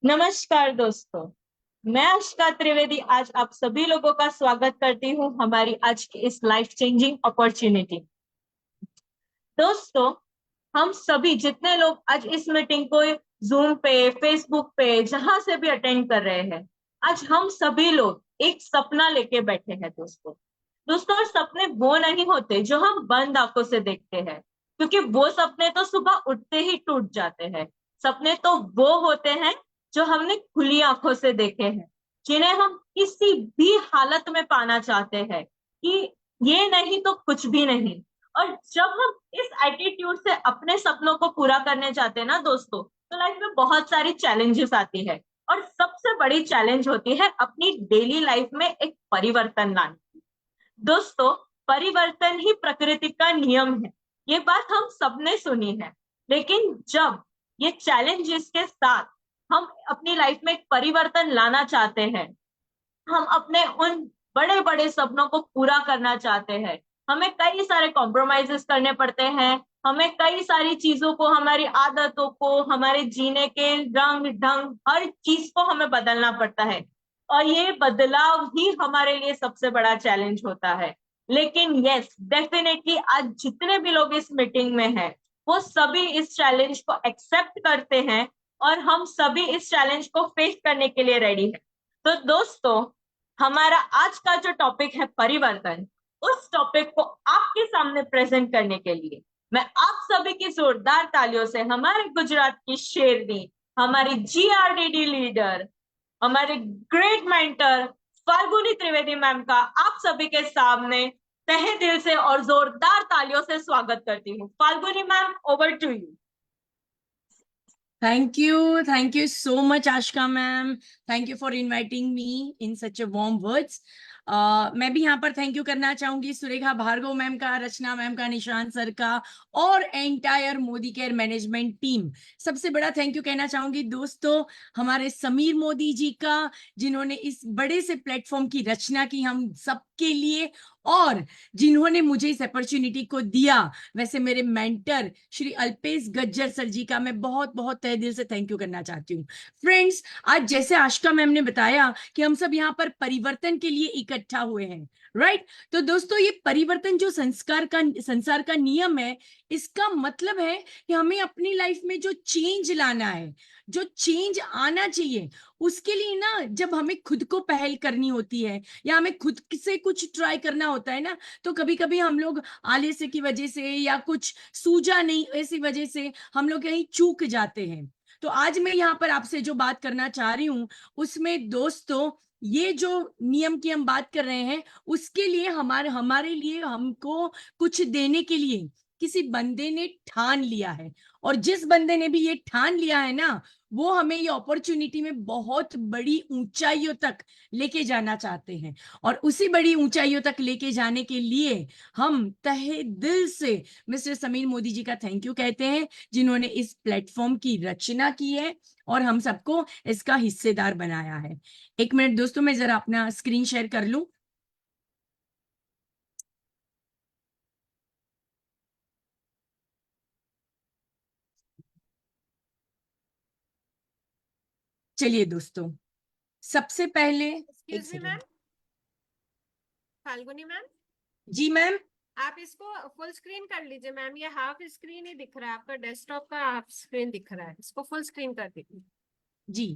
नमस्कार दोस्तों। मैं आशिका त्रिवेदी आज आप सभी लोगों का स्वागत करती हूँ हमारी आज की इस लाइफ चेंजिंग अपॉर्चुनिटी। दोस्तों, हम सभी जितने लोग आज इस मीटिंग को जूम पे, फेसबुक पे, जहां से भी अटेंड कर रहे हैं, आज हम सभी लोग एक सपना लेके बैठे हैं दोस्तों। दोस्तों, सपने वो नहीं होते जो हम बंद आंखों से देखते हैं, क्योंकि वो सपने तो सुबह उठते ही टूट जाते हैं। सपने तो वो होते हैं जो हमने खुली आंखों से देखे हैं, जिन्हें हम किसी भी हालत में पाना चाहते हैं कि ये नहीं तो कुछ भी नहीं। और जब हम इस एटीट्यूड से अपने सपनों को पूरा करने जाते हैं ना दोस्तों, तो लाइफ में बहुत सारी चैलेंजेस आती है। और सबसे बड़ी चैलेंज होती है अपनी डेली लाइफ में एक परिवर्तन लाने की। दोस्तों, परिवर्तन ही प्रकृति का नियम है, ये बात हम सबने सुनी है। लेकिन जब ये चैलेंजेस के साथ हम अपनी लाइफ में एक परिवर्तन लाना चाहते हैं, हम अपने उन बड़े बड़े सपनों को पूरा करना चाहते हैं, हमें कई सारे कॉम्प्रोमाइजेस करने पड़ते हैं। हमें कई सारी चीजों को, हमारी आदतों को, हमारे जीने के रंग ढंग, हर चीज को हमें बदलना पड़ता है। और ये बदलाव ही हमारे लिए सबसे बड़ा चैलेंज होता है। लेकिन यस, डेफिनेटली आज जितने भी लोग इस मीटिंग में हैं, वो सभी इस चैलेंज को एक्सेप्ट करते हैं और हम सभी इस चैलेंज को फेस करने के लिए रेडी है। तो दोस्तों, हमारा आज का जो टॉपिक है परिवर्तन, उस टॉपिक को आपके सामने प्रेजेंट करने के लिए मैं आप सभी की जोरदार तालियों से हमारे गुजरात की शेरनी, हमारी जीआरडीडी लीडर, हमारे great mentor Falguni Trivedi ma'am का आप सभी के सामने तहे दिल से और जोरदार तालियों से स्वागत करती हूँ। Falguni ma'am, over to you. Thank you so much, Ashka ma'am. Thank you for inviting me in such a warm words. मैं भी यहाँ पर थैंक यू करना चाहूंगी सुरेखा भार्गव मैम का, रचना मैम का, निशांत सर का और entire Modi care management team. सबसे बड़ा थैंक यू कहना चाहूंगी दोस्तों हमारे समीर मोदी जी का, जिन्होंने इस बड़े से प्लेटफॉर्म की रचना की हम सबके लिए और जिन्होंने मुझे इस अपॉर्चुनिटी को दिया। वैसे मेरे मेंटर श्री अल्पेश गज्जर सर जी का मैं बहुत बहुत तहे दिल से थैंक यू करना चाहती हूँ। फ्रेंड्स, आज जैसे आशिका मैम ने बताया कि हम सब यहाँ पर परिवर्तन के लिए इकट्ठा हुए हैं, राइट? तो दोस्तों, ये परिवर्तन जो संसार का नियम है, इसका मतलब है कि हमें अपनी लाइफ में जो चेंज लाना है, जो चेंज आना चाहिए, उसके लिए ना जब हमें खुद को पहल करनी होती है या हमें खुद से कुछ ट्राई करना होता है ना, तो कभी कभी हम लोग आलस्य की वजह से या कुछ सूझा नहीं ऐसी वजह से हम लोग कहीं चूक जाते हैं। तो आज मैं यहाँ पर आपसे जो बात करना चाह रही हूँ, उसमें दोस्तों ये जो नियम की हम बात कर रहे हैं, उसके लिए हमारे हमारे लिए हमको कुछ देने के लिए किसी बंदे ने ठान लिया है। और जिस बंदे ने भी ये ठान लिया है ना, वो हमें ये अपॉर्चुनिटी में बहुत बड़ी ऊंचाइयों तक लेके जाना चाहते हैं। और उसी बड़ी ऊंचाइयों तक लेके जाने के लिए हम तहे दिल से मिस्टर समीर मोदी जी का थैंक यू कहते हैं, जिन्होंने इस प्लेटफॉर्म की रचना की है और हम सबको इसका हिस्सेदार बनाया है। एक मिनट दोस्तों, मैं जरा अपना स्क्रीन शेयर कर लूं। चलिए दोस्तों, सबसे पहले एक excuse me ma'am, second. Falguni ma'am, जी मैम। आप इसको फुल स्क्रीन कर लीजिए मैम। ये हाफ स्क्रीन ही दिख रहा है, आपका डेस्कटॉप का हाफ स्क्रीन दिख रहा है, इसको फुल स्क्रीन कर दीजिए। जी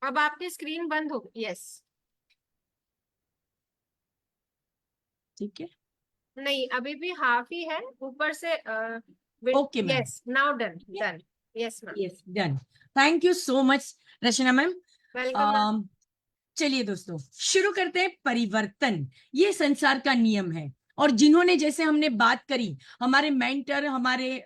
अब आपकी स्क्रीन बंद हो गई। यस, ठीक है। नहीं अभी भी हाफ ही है ऊपर से। Okay ma'am. Yes, now done done. Yes ma'am, yes, done. Thank you so much Rachna ma'am. Welcome ma'am. चलिए दोस्तों, शुरू करते हैं। परिवर्तन ये संसार का नियम है। और जिन्होंने, जैसे हमने बात करी, हमारे मेंटर, हमारे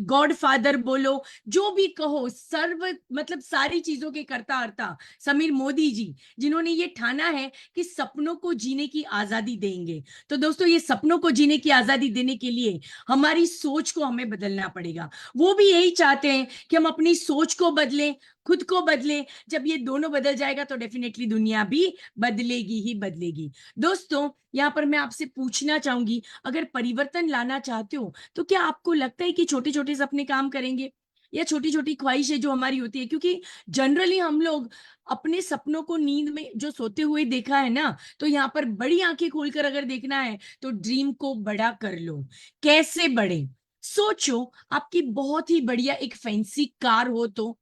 गॉड फादर बोलो, जो भी कहो, सर्व मतलब सारी चीजों के कर्ता हर्ता समीर मोदी जी, जिन्होंने ये ठाना है कि सपनों को जीने की आजादी देंगे। तो दोस्तों, ये सपनों को जीने की आजादी देने के लिए हमारी सोच को हमें बदलना पड़ेगा। वो भी यही चाहते हैं कि हम अपनी सोच को बदलें, खुद को बदले। जब ये दोनों बदल जाएगा तो डेफिनेटली दुनिया भी बदलेगी ही बदलेगी। दोस्तों, यहाँ पर मैं आपसे पूछना चाहूंगी, अगर परिवर्तन लाना चाहते हो तो क्या आपको लगता है कि छोटे छोटे सपने काम करेंगे? या छोटी छोटी ख्वाहिशें जो हमारी होती है, क्योंकि जनरली हम लोग अपने सपनों को नींद में जो सोते हुए देखा है ना, तो यहाँ पर बड़ी आंखें खोलकर अगर देखना है तो ड्रीम को बड़ा कर लो। कैसे बड़े? सोचो, आपकी बहुत ही बढ़िया एक फैंसी कार हो तो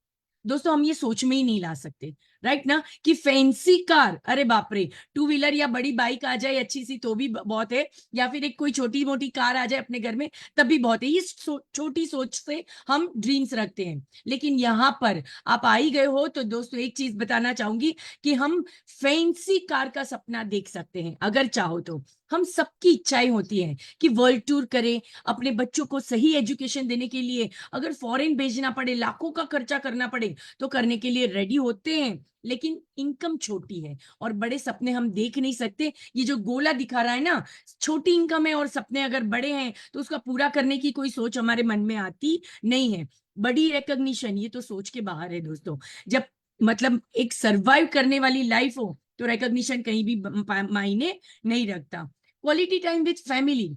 दोस्तों हम ये सोच में ही नहीं ला सकते, राइट ना, कि फैंसी कार, अरे बाप रे, टू व्हीलर या बड़ी बाइक आ जाए अच्छी सी तो भी बहुत है, या फिर एक कोई छोटी मोटी कार आ जाए अपने घर में तब भी बहुत है। ये छोटी सोच से हम ड्रीम्स रखते हैं। लेकिन यहाँ पर आप आ ही गए हो तो दोस्तों एक चीज बताना चाहूंगी कि हम फैंसी कार का सपना देख सकते हैं अगर चाहो तो। हम सबकी इच्छाएं होती हैं कि वर्ल्ड टूर करें, अपने बच्चों को सही एजुकेशन देने के लिए अगर फॉरेन भेजना पड़े, लाखों का खर्चा करना पड़े तो करने के लिए रेडी होते हैं। लेकिन इनकम छोटी है और बड़े सपने हम देख नहीं सकते। ये जो गोला दिखा रहा है ना, छोटी इनकम है और सपने अगर बड़े हैं तो उसका पूरा करने की कोई सोच हमारे मन में आती नहीं है। बड़ी रिकॉग्निशन ये तो सोच के बाहर है दोस्तों। जब मतलब एक सरवाइव करने वाली लाइफ हो तो रिकॉग्निशन कहीं भी मायने नहीं रखता। क्वालिटी टाइम विद फैमिली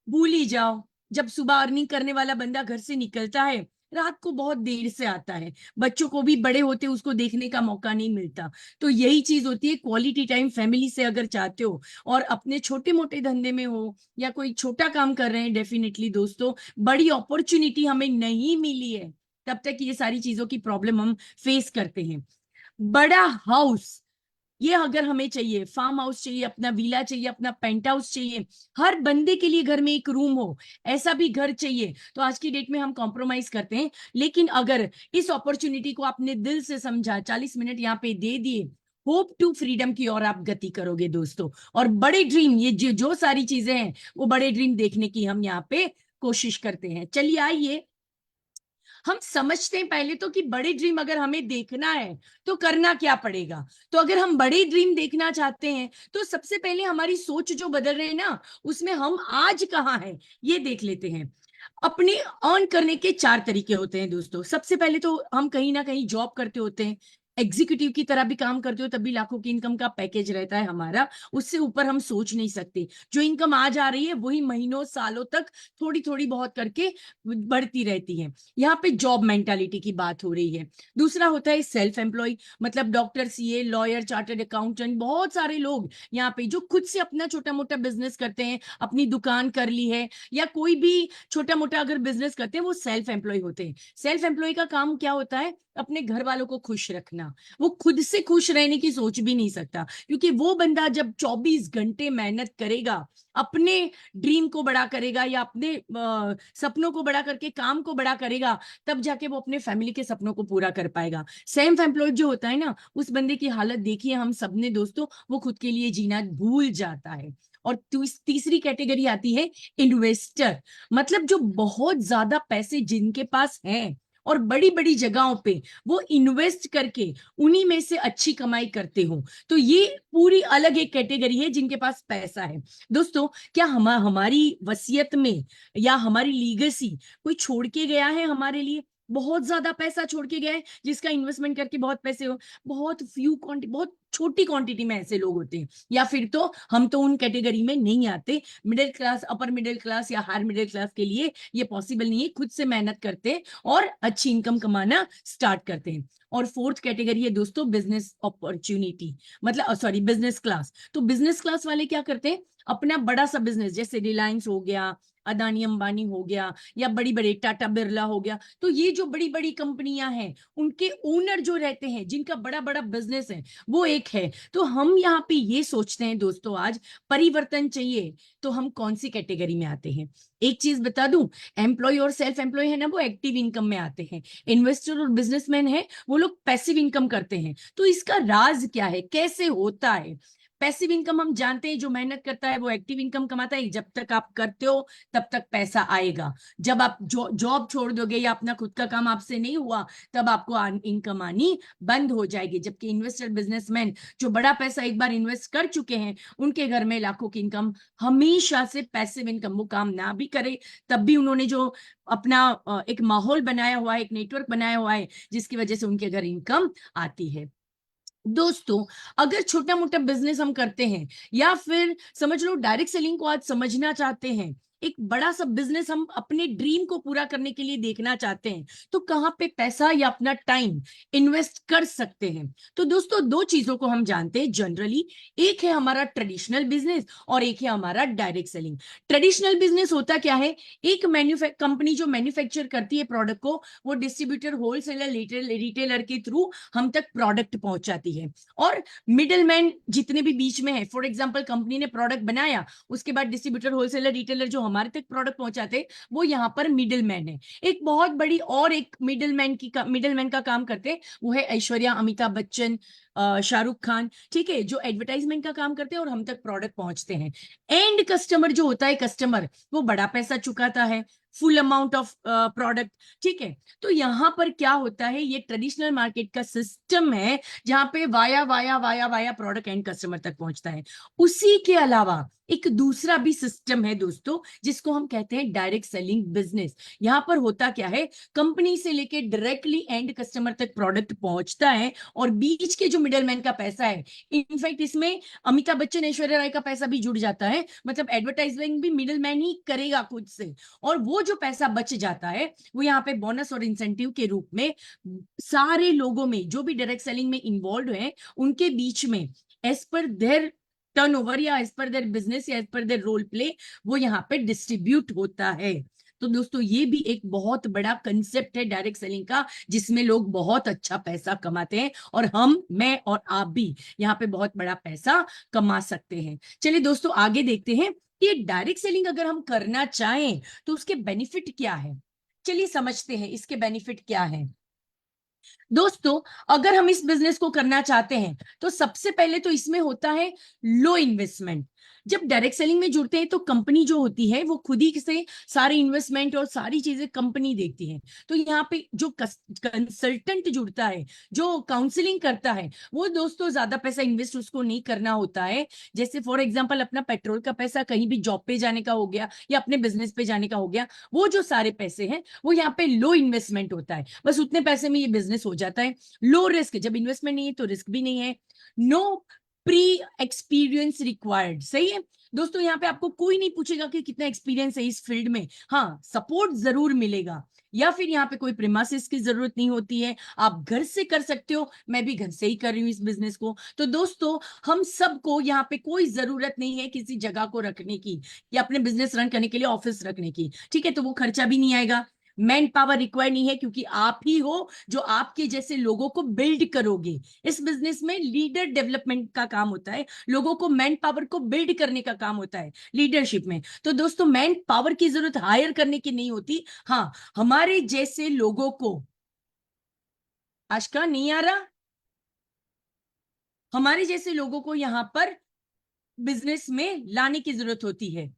भूल ही जाओ। जब सुबह अर्निंग करने वाला बंदा घर से निकलता है, रात को बहुत देर से आता है, बच्चों को भी बड़े होते उसको देखने का मौका नहीं मिलता। तो यही चीज होती है, क्वालिटी टाइम फैमिली से अगर चाहते हो और अपने छोटे मोटे धंधे में हो या कोई छोटा काम कर रहे हैं, डेफिनेटली दोस्तों बड़ी अपॉर्चुनिटी हमें नहीं मिली है तब तक ये सारी चीजों की प्रॉब्लम हम फेस करते हैं। बड़ा हाउस ये अगर हमें चाहिए, फार्म हाउस चाहिए, अपना विला चाहिए, अपना पेंट हाउस चाहिए, हर बंदे के लिए घर में एक रूम हो, ऐसा भी घर चाहिए, तो आज की डेट में हम कॉम्प्रोमाइज करते हैं। लेकिन अगर इस अपॉर्चुनिटी को आपने दिल से समझा, 40 मिनट यहाँ पे दे दिए, होप टू फ्रीडम की ओर आप गति करोगे दोस्तों। और बड़े ड्रीम, ये जो सारी चीजें हैं वो बड़े ड्रीम देखने की हम यहाँ पे कोशिश करते हैं। चलिए आइए हम समझते हैं पहले तो कि बड़े ड्रीम अगर हमें देखना है तो करना क्या पड़ेगा। तो अगर हम बड़े ड्रीम देखना चाहते हैं तो सबसे पहले हमारी सोच जो बदल रहे हैं ना, उसमें हम आज कहाँ हैं ये देख लेते हैं। अपने अर्न करने के 4 तरीके होते हैं दोस्तों। सबसे पहले तो हम कहीं ना कहीं जॉब करते होते हैं, एग्जीक्यूटिव की तरह भी काम करते हो तब भी लाखों की इनकम का पैकेज रहता है हमारा, उससे ऊपर हम सोच नहीं सकते। जो इनकम आ जा रही है वही महीनों सालों तक थोड़ी थोड़ी बहुत करके बढ़ती रहती है। यहाँ पे जॉब मेंटालिटी की बात हो रही है। दूसरा होता है सेल्फ एम्प्लॉय, मतलब doctor, CA, lawyer, chartered accountant, बहुत सारे लोग यहाँ पे जो खुद से अपना छोटा मोटा बिजनेस करते हैं, अपनी दुकान कर ली है या कोई भी छोटा मोटा अगर बिजनेस करते हैं वो सेल्फ एम्प्लॉय होते हैं। सेल्फ एम्प्लॉय का काम क्या होता है? अपने घर वालों को खुश रखना। वो खुद से खुश रहने की सोच भी नहीं सकता, क्योंकि वो बंदा जब 24 घंटे मेहनत करेगा, अपने ड्रीम को बड़ा करेगा या अपने सपनों को बड़ा करके काम को बड़ा करेगा, तब जाके वो अपने फैमिली के सपनों को पूरा कर पाएगा। सेल्फ एम्प्लॉयड जो होता है ना, उस बंदे की हालत देखिए हम सबने दोस्तों, वो खुद के लिए जीना भूल जाता है। और तीसरी कैटेगरी आती है इन्वेस्टर, मतलब जो बहुत ज्यादा पैसे जिनके पास हैं और बड़ी बड़ी जगहों पे वो इन्वेस्ट करके उन्हीं में से अच्छी कमाई करते हो। तो ये पूरी अलग एक कैटेगरी है जिनके पास पैसा है। दोस्तों क्या हमारी वसीयत में या हमारी लीगेसी कोई छोड़ के गया है हमारे लिए? बहुत ज्यादा पैसा छोड़ के गया है जिसका इन्वेस्टमेंट करके बहुत पैसे हो? बहुत बहुत छोटी क्वांटिटी में ऐसे लोग होते हैं। या फिर तो हम तो उन कैटेगरी में नहीं आते। Middle class, upper middle class या हायर मिडिल क्लास के लिए ये पॉसिबल नहीं है। खुद से मेहनत करते हैं और अच्छी इनकम कमाना स्टार्ट करते हैं। और फोर्थ कैटेगरी है दोस्तों बिजनेस अपॉर्चुनिटी, मतलब सॉरी बिजनेस क्लास। तो बिजनेस क्लास वाले क्या करते हैं? अपना बड़ा सा बिजनेस, जैसे रिलायंस हो गया, अदानी अंबानी हो गया, या बड़ी बड़ी टाटा बिरला हो गया, तो ये जो बड़ी बड़ी कंपनियां हैं उनके ओनर जो रहते हैं, जिनका बड़ा बड़ा बिजनेस है, वो एक है। तो हम यहाँ पे ये सोचते हैं दोस्तों, आज परिवर्तन चाहिए तो हम कौन सी कैटेगरी में आते हैं? एक चीज बता दूं, एम्प्लॉय और सेल्फ एम्प्लॉय है ना, वो एक्टिव इनकम में आते हैं। इन्वेस्टर और बिजनेसमैन है वो लोग पैसिव इनकम करते हैं। तो इसका राज क्या है, कैसे होता है? पैसिव इनकम हम जानते हैं, जो मेहनत करता है वो एक्टिव इनकम कमाता है। जब तक आप करते हो तब तक पैसा आएगा। जब आप जॉब छोड़ दोगे या अपना खुद का काम आपसे नहीं हुआ, तब आपको इनकम आनी बंद हो जाएगी। जबकि इन्वेस्टर बिजनेसमैन जो बड़ा पैसा एक बार इन्वेस्ट कर चुके हैं, उनके घर में लाखों की इनकम हमेशा से पैसिव इनकम। वो काम ना भी करे तब भी उन्होंने जो अपना एक माहौल बनाया हुआ है, एक नेटवर्क बनाया हुआ है, जिसकी वजह से उनके घर इनकम आती है। दोस्तों अगर छोटा मोटा बिजनेस हम करते हैं या फिर समझ लो डायरेक्ट सेलिंग को आज समझना चाहते हैं, एक बड़ा सा बिजनेस हम अपने ड्रीम को पूरा करने के लिए देखना चाहते हैं, तो कहाँ पे पैसा या अपना टाइम इन्वेस्ट कर सकते हैं? तो दोस्तों दो चीजों को हम जानते हैं जनरली, एक है हमारा ट्रेडिशनल बिजनेस और एक है हमारा डायरेक्ट सेलिंग। ट्रेडिशनल बिजनेस होता क्या है, एक कंपनी जो मैन्युफैक्चर करती है प्रोडक्ट को, वो डिस्ट्रीब्यूटर, होलसेलर, रिटेलर के थ्रू हम तक प्रोडक्ट पहुंचाती है, और मिडिल मैन जितने भी बीच में है, फॉर एग्जाम्पल कंपनी ने प्रोडक्ट बनाया, उसके बाद डिस्ट्रीब्यूटर, होलसेलर, रिटेलर जो हमारे तक प्रोडक्ट पहुंचाते, वो यहाँ पर मिडिल मैन है। एक बहुत बड़ी और एक मिडिल मैन का काम करते, वो है ऐश्वर्या, अमिताभ बच्चन, शाहरुख खान, ठीक है, जो एडवर्टाइजमेंट का काम करते हैं और हम तक प्रोडक्ट पहुंचते हैं। एंड कस्टमर जो होता है, कस्टमर वो बड़ा पैसा चुकाता है, फुल अमाउंट ऑफ प्रोडक्ट, ठीक है। तो यहां पर क्या होता है, ये ट्रेडिशनल मार्केट का सिस्टम है जहां पे via via via via product and customer तक पहुंचता है। उसी के अलावा एक दूसरा भी सिस्टम है दोस्तों, जिसको हम कहते हैं डायरेक्ट सेलिंग बिजनेस। यहां पर होता क्या है, कंपनी से लेके डायरेक्टली एंड कस्टमर तक प्रोडक्ट पहुंचता है, और बीच के जो मिडलमैन का पैसा है, इनफैक्ट इसमें अमिताभ बच्चन, ऐश्वर्या राय का पैसा भी जुड़ जाता है, मतलब एडवर्टाइजमेंट भी मिडलमैन ही करेगा खुद से, और वो जो पैसा बच जाता है वो यहाँ पे बोनस और इंसेंटिव के रूप में सारे लोगों में जो भी डायरेक्ट सेलिंग में इन्वॉल्व हैं उनके बीच में, एज पर देयर टर्नओवर या एज पर देयर बिजनेस या as per their role play, वो यहाँ पे डिस्ट्रीब्यूट होता है। तो दोस्तों ये भी एक बहुत बड़ा कंसेप्ट है डायरेक्ट सेलिंग का, जिसमें लोग बहुत अच्छा पैसा कमाते हैं, और मैं और आप भी यहाँ पे बहुत बड़ा पैसा कमा सकते हैं। चलिए दोस्तों आगे देखते हैं कि डायरेक्ट सेलिंग अगर हम करना चाहें तो उसके बेनिफिट क्या है। चलिए समझते हैं इसके बेनिफिट क्या है। दोस्तों अगर हम इस बिजनेस को करना चाहते हैं तो सबसे पहले तो इसमें होता है लो इन्वेस्टमेंट। जब डायरेक्ट सेलिंग में जुड़ते हैं तो कंपनी जो होती है वो खुद ही से सारे इन्वेस्टमेंट और सारी चीजें कंपनी देखती है। तो यहाँ पे जो कंसल्टेंट जुड़ता है, जो काउंसलिंग करता है, वो दोस्तों ज्यादा पैसा इन्वेस्ट उसको नहीं करना होता है। जैसे फॉर एग्जाम्पल अपना पेट्रोल का पैसा कहीं भी जॉब पे जाने का हो गया या अपने बिजनेस पे जाने का हो गया, वो जो सारे पैसे हैं वो यहाँ पे लो इन्वेस्टमेंट होता है, बस उतने पैसे में ये बिजनेस हो जाता है। लो रिस्क, जब इन्वेस्टमेंट नहीं है तो रिस्क भी नहीं है। नो प्री एक्सपीरियंस रिक्वायर्ड, सही है दोस्तों, यहाँ पे आपको कोई नहीं पूछेगा कि कितना एक्सपीरियंस है इस फील्ड में, हाँ सपोर्ट जरूर मिलेगा, या फिर यहाँ पे कोई प्रीमाइसेस की जरूरत नहीं होती है, आप घर से कर सकते हो, मैं भी घर से ही कर रही हूँ इस बिजनेस को। तो दोस्तों हम सबको यहाँ पे कोई जरूरत नहीं है किसी जगह को रखने की या अपने बिजनेस रन करने के लिए ऑफिस रखने की, ठीक है, तो वो खर्चा भी नहीं आएगा। मैन पावर रिक्वायर नहीं है, क्योंकि आप ही हो जो आपके जैसे लोगों को बिल्ड करोगे। इस बिजनेस में लीडर डेवलपमेंट का काम होता है, लोगों को मैन पावर को बिल्ड करने का काम होता है लीडरशिप में। तो दोस्तों मैन पावर की जरूरत हायर करने की नहीं होती, हाँ हमारे जैसे लोगों को, आज का नहीं आ रहा, हमारे जैसे लोगों को यहां पर बिजनेस में लाने की जरूरत होती है,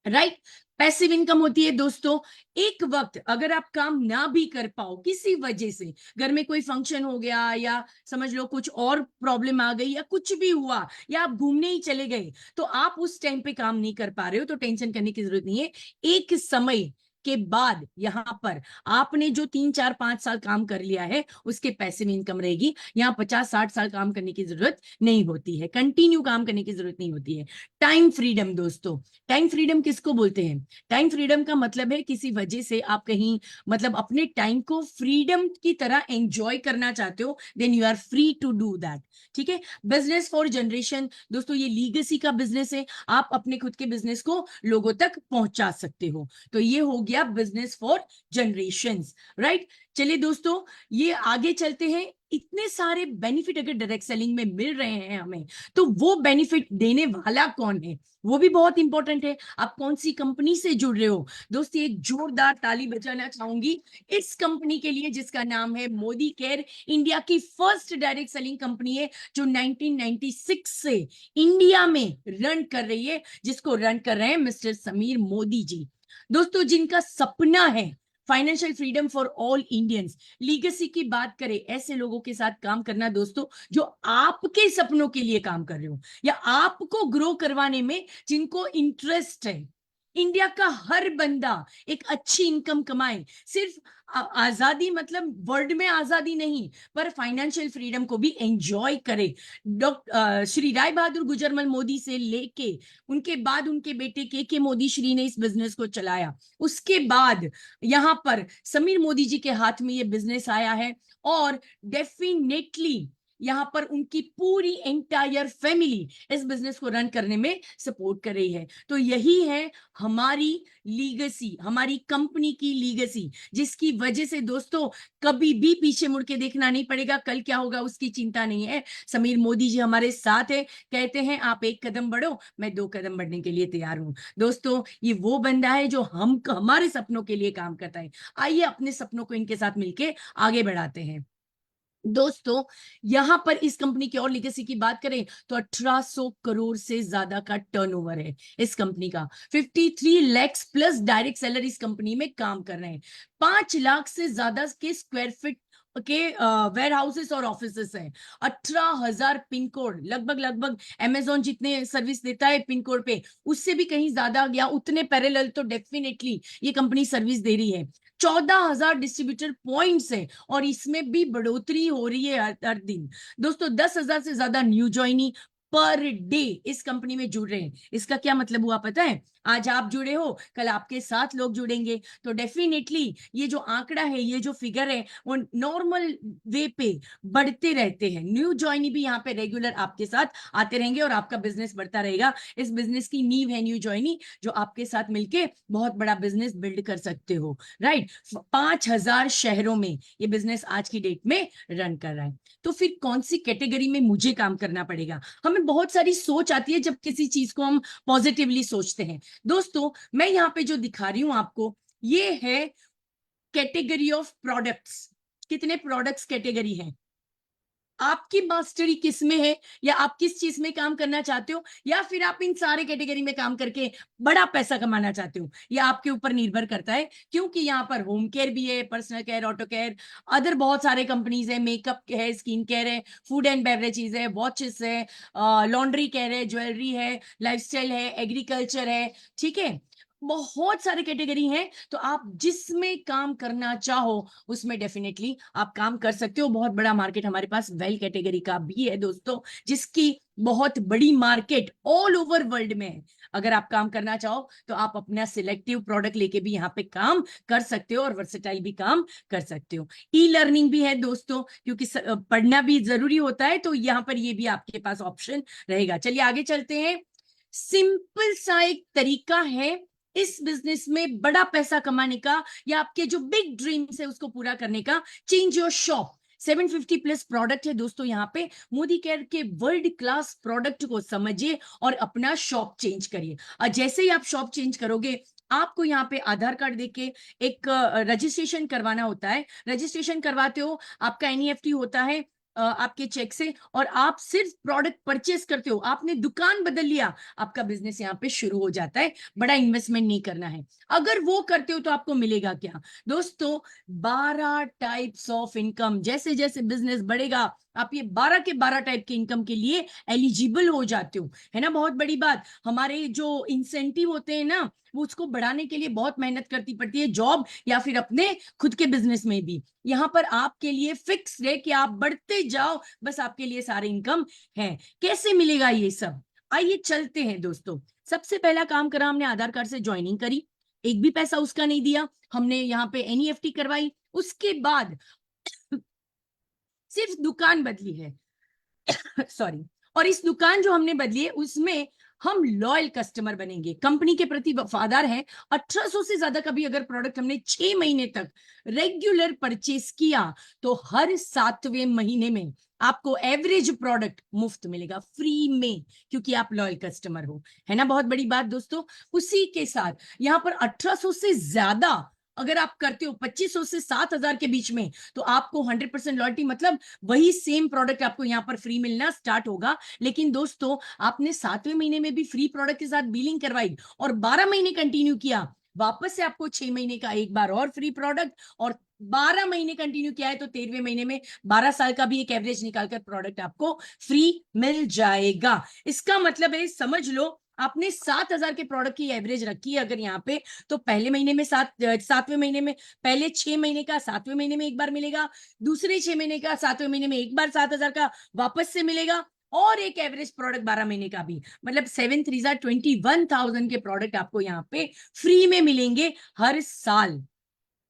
राइट। पैसिव इनकम होती है दोस्तों, एक वक्त अगर आप काम ना भी कर पाओ किसी वजह से, घर में कोई फंक्शन हो गया या समझ लो कुछ और प्रॉब्लम आ गई या कुछ भी हुआ या आप घूमने ही चले गए, तो आप उस टाइम पे काम नहीं कर पा रहे हो तो टेंशन करने की जरूरत नहीं है। एक समय के बाद यहां पर आपने जो 3 4 5 साल काम कर लिया है उसके पैसे में इनकम रहेगी। यहाँ 50 60 साल काम करने की जरूरत नहीं होती है, कंटिन्यू काम करने की जरूरत नहीं होती है। टाइम फ्रीडम दोस्तों, टाइम फ्रीडम किसको बोलते हैं? टाइम फ्रीडम का मतलब है किसी वजह से आप कहीं मतलब अपने टाइम को फ्रीडम की तरह एंजॉय करना चाहते हो, then you are free to do that, ठीक है। बिजनेस फॉर जनरेशन दोस्तों, ये लीगेसी का बिजनेस है, आप अपने खुद के बिजनेस को लोगों तक पहुंचा सकते हो। तो ये हो गया बिजनेस फॉर जनरेशंस, राइट। चलिए दोस्तों ये आगे चलते हैं। इतने सारे बेनिफिट अगर डायरेक्ट सेलिंग में मिल रहे हैं हमें, तो वो बेनिफिट देने वाला कौन है वो भी बहुत इंपॉर्टेंट है। आप कौन सी कंपनी से जुड़ रहे हो दोस्तों, एक जोरदार ताली बजाना चाहूंगी इस कंपनी के लिए जिसका नाम है मोदी केयर। इंडिया की फर्स्ट डायरेक्ट सेलिंग कंपनी है जो 1996 से इंडिया में रन कर रही है, जिसको रन कर रहे हैं मिस्टर समीर मोदी जी। दोस्तों जिनका सपना है financial freedom for all Indians. Legacy की बात करें, ऐसे लोगों के साथ काम करना दोस्तों जो आपके सपनों के लिए काम कर रहे हो या आपको ग्रो करवाने में जिनको इंटरेस्ट है, इंडिया का हर बंदा एक अच्छी इनकम कमाए, सिर्फ आजादी मतलब वर्ल्ड में आजादी नहीं, पर फाइनेंशियल फ्रीडम को भी एंजॉय करे। डॉक्टर श्री राय बहादुर गुजरमल मोदी से लेके उनके बाद उनके बेटे के मोदी श्री ने इस बिजनेस को चलाया। उसके बाद यहाँ पर समीर मोदी जी के हाथ में ये बिजनेस आया है और डेफिनेटली यहाँ पर उनकी पूरी एंटायर फैमिली इस बिजनेस को रन करने में सपोर्ट कर रही है। तो यही है हमारी लीगेसी, हमारी कंपनी की लीगेसी, जिसकी वजह से दोस्तों कभी भी पीछे मुड़ के देखना नहीं पड़ेगा, कल क्या होगा उसकी चिंता नहीं है। समीर मोदी जी हमारे साथ है, कहते हैं आप एक कदम बढ़ो, मैं 2 कदम बढ़ने के लिए तैयार हूं। दोस्तों ये वो बंदा है जो हमारे सपनों के लिए काम करता है। आइए अपने सपनों को इनके साथ मिलके आगे बढ़ाते हैं। दोस्तों यहां पर इस कंपनी की और लीगेसी की बात करें तो 1800 करोड़ से ज्यादा का टर्नओवर है इस कंपनी का। 53 लाख प्लस डायरेक्ट सेलर इस कंपनी में काम कर रहे हैं। 5 लाख से ज्यादा के स्क्वायर फीट के वेयर हाउसेस और ऑफिसेस हैं। 18,000 पिन कोड, लगभग अमेजोन जितने सर्विस देता है पिन कोड पे उससे भी कहीं ज्यादा या उतने पैरेलल तो डेफिनेटली ये कंपनी सर्विस दे रही है। 14,000 डिस्ट्रीब्यूटर पॉइंट्स है और इसमें भी बढ़ोतरी हो रही है हर दिन। दोस्तों 10,000 से ज्यादा न्यू ज्वाइनी पर डे इस कंपनी में जुड़ रहे हैं। इसका क्या मतलब हुआ पता है? आज आप जुड़े हो, कल आपके साथ लोग जुड़ेंगे, तो डेफिनेटली ये जो आंकड़ा है, ये जो फिगर है, वो नॉर्मल वे पे बढ़ते रहते हैं। न्यू ज्वाइनी भी यहाँ पे रेगुलर आपके साथ आते रहेंगे और आपका बिजनेस बढ़ता रहेगा। इस बिजनेस की नींव है न्यू ज्वाइनी, जो आपके साथ मिलके बहुत बड़ा बिजनेस बिल्ड कर सकते हो, राइट। 5,000 शहरों में ये बिजनेस आज की डेट में रन कर रहा है। तो फिर कौन सी कैटेगरी में मुझे काम करना पड़ेगा? हमें बहुत सारी सोच आती है जब किसी चीज को हम पॉजिटिवली सोचते हैं। दोस्तों मैं यहाँ पे जो दिखा रही हूं आपको, ये है कैटेगरी ऑफ प्रोडक्ट्स। कितने प्रोडक्ट्स कैटेगरी है? आपकी मास्टरी किस में है, या आप किस चीज में काम करना चाहते हो, या फिर आप इन सारे कैटेगरी में काम करके बड़ा पैसा कमाना चाहते हो, यह आपके ऊपर निर्भर करता है। क्योंकि यहाँ पर होम केयर भी है, personal care, auto care, other बहुत सारे कंपनीज है, मेकअप है, स्किन केयर है, फूड एंड बेवरेजेस है, वॉचेस है, लॉन्ड्री केयर है, ज्वेलरी है, लाइफस्टाइल है, एग्रीकल्चर है, ठीक है, बहुत सारे कैटेगरी हैं। तो आप जिसमें काम करना चाहो उसमें डेफिनेटली आप काम कर सकते हो। बहुत बड़ा मार्केट हमारे पास वेल कैटेगरी का भी है दोस्तों, जिसकी बहुत बड़ी मार्केट ऑल ओवर वर्ल्ड में है। अगर आप काम करना चाहो तो आप अपना सिलेक्टिव प्रोडक्ट लेके भी यहाँ पे काम कर सकते हो और वर्सेटाइल भी काम कर सकते हो। ई लर्निंग भी है दोस्तों, क्योंकि पढ़ना भी जरूरी होता है, तो यहाँ पर ये भी आपके पास ऑप्शन रहेगा। चलिए आगे चलते हैं। सिंपल सा एक तरीका है इस बिजनेस में बड़ा पैसा कमाने का, या आपके जो बिग ड्रीम्स है उसको पूरा करने का। Change your shop. 750 plus product है दोस्तों यहाँ पे। मोदी केयर के वर्ल्ड क्लास प्रोडक्ट को समझिए और अपना शॉप चेंज करिए। और जैसे ही आप शॉप चेंज करोगे, आपको यहाँ पे आधार कार्ड देके एक रजिस्ट्रेशन करवाना होता है। रजिस्ट्रेशन करवाते हो, आपका एनईएफटी होता है आपके चेक से, और आप सिर्फ प्रोडक्ट परचेस करते हो। आपने दुकान बदल लिया, आपका बिजनेस यहाँ पे शुरू हो जाता है। बड़ा इन्वेस्टमेंट नहीं करना है। अगर वो करते हो तो आपको मिलेगा क्या दोस्तों? 12 टाइप्स ऑफ इनकम। जैसे जैसे बिजनेस बढ़ेगा, आप ये 12 के 12 टाइप के इनकम के लिए एलिजिबल हो जाते हो, है ना। बहुत बड़ी बात। हमारे जो इंसेंटिव होते हैं ना, वो उसको बढ़ाने के लिए बहुत मेहनत करती पड़ती है, जॉब या फिर अपने खुद के बिजनेस में भी। यहाँ पर आपके लिए फिक्स है कि आप बढ़ते जाओ, बस आपके लिए सारे इनकम है। कैसे मिलेगा ये सब? आइए चलते हैं दोस्तों। सबसे पहला काम करा हमने, आधार कार्ड से ज्वाइनिंग करी, एक भी पैसा उसका नहीं दिया हमने, यहाँ पे एनईएफटी करवाई। उसके बाद सिर्फ दुकान बदली है सॉरी। और इस दुकान जो हमने बदली है उसमें हम लॉयल कस्टमर बनेंगे, कंपनी के प्रति वफादार हैं। 1800 से ज्यादा का भी अगर प्रोडक्ट हमने 6 महीने तक रेगुलर परचेस किया तो हर 7वें महीने में आपको एवरेज प्रोडक्ट मुफ्त मिलेगा, फ्री में, क्योंकि आप लॉयल कस्टमर हो, है ना। बहुत बड़ी बात दोस्तों। उसी के साथ यहाँ पर 1800 से ज्यादा अगर आप करते हो, 2500 से 7,000 के बीच में, तो आपको 100% लॉयल्टी, मतलब वही सेम प्रोडक्ट आपको यहाँ पर फ्री मिलना स्टार्ट होगा। लेकिन दोस्तों आपने 7वें महीने में भी फ्री प्रोडक्ट के साथ बिलिंग करवाई और 12 महीने कंटिन्यू किया, वापस से आपको 6 महीने का एक बार और फ्री प्रोडक्ट, और 12 महीने कंटिन्यू किया है तो 13वें महीने में 12 साल का भी एक एवरेज निकालकर प्रोडक्ट आपको फ्री मिल जाएगा। इसका मतलब है, समझ लो, आपने 7,000 के प्रोडक्ट की एवरेज रखी है अगर यहाँ पे, तो पहले महीने में 7वें महीने में, पहले 6 महीने का 7वें महीने में एक बार मिलेगा, दूसरे 6 महीने का 7वें महीने में एक बार 7,000 का वापस से मिलेगा, और एक एवरेज प्रोडक्ट 12 महीने का भी, मतलब 7 3 21,000 के प्रोडक्ट आपको यहाँ पे फ्री में मिलेंगे हर साल।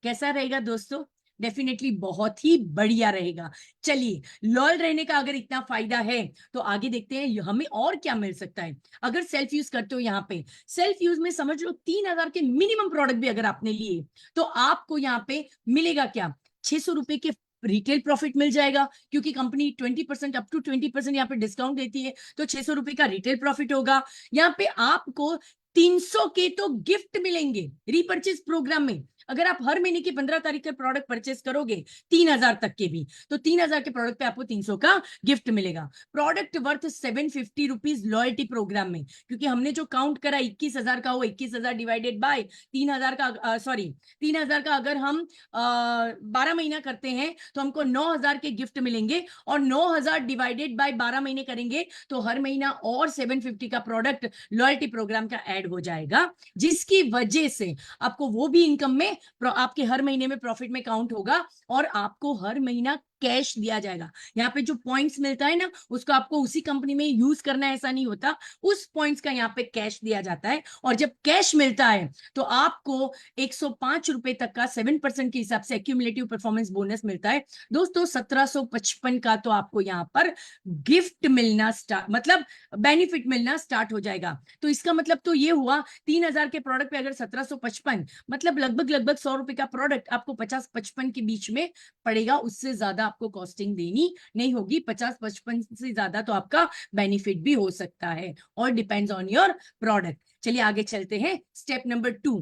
कैसा रहेगा दोस्तों? डेफिनेटली बहुत ही बढ़िया रहेगा। चलिए, लॉयल रहने का अगर इतना फायदा है तो आगे देखते हैं हमें और क्या मिल सकता है। अगर सेल्फ यूज करते हो, यहाँ पे सेल्फ यूज में समझ लो 3,000 के मिनिमम प्रोडक्ट भी अगर आपने लिए तो आपको यहाँ पे मिलेगा क्या, 600 रुपए के रिटेल प्रॉफिट मिल जाएगा, क्योंकि कंपनी 20% अप टू 20% यहाँ पे डिस्काउंट देती है, तो 600 रुपए का रिटेल प्रॉफिट होगा। यहाँ पे आपको 300 के तो गिफ्ट मिलेंगे रीपर्चेज प्रोग्राम में। अगर आप हर महीने की 15 तारीख के प्रोडक्ट परचेस करोगे 3,000 तक के भी, तो 3,000 के प्रोडक्ट पे आपको 300 का गिफ्ट मिलेगा। Product worth 750 rupees loyalty program में, क्योंकि हमने जो काउंट करा 21,000 का, वो 21,000 डिवाइडेड बाय 3,000 का, सॉरी 3,000 का अगर हम 12 महीना करते हैं तो हमको 9,000 के गिफ्ट मिलेंगे, और 9,000 डिवाइडेड बाय 12 महीने करेंगे तो हर महीना और 750 का प्रोडक्ट लॉयल्टी प्रोग्राम का ऐड हो जाएगा, जिसकी वजह से आपको वो भी इनकम में आपके हर महीने में प्रॉफिट में काउंट होगा, और आपको हर महीना कैश दिया जाएगा। यहाँ पे जो पॉइंट्स मिलता है ना, उसको आपको उसी कंपनी में यूज करना है ऐसा नहीं होता, उस पॉइंट्स का यहाँ पे कैश दिया जाता है, और जब कैश मिलता है तो आपको 105 रुपए तक का 7% के हिसाब से एक्यूमुलेटिव परफॉर्मेंस बोनस मिलता है। दोस्तों 1755 का तो आपको यहाँ पर गिफ्ट मिलना मतलब बेनिफिट मिलना स्टार्ट हो जाएगा। तो इसका मतलब तो ये हुआ 3,000 के प्रोडक्ट पे अगर 1755, मतलब लगभग 100 रुपए का प्रोडक्ट आपको 50-55 के बीच में पड़ेगा, उससे ज्यादा आपको कॉस्टिंग देनी नहीं होगी। 50-55 से ज्यादा तो आपका बेनिफिट भी हो सकता है, और डिपेंड्स ऑन योर प्रोडक्ट। चलिए आगे चलते हैं, स्टेप नंबर 2।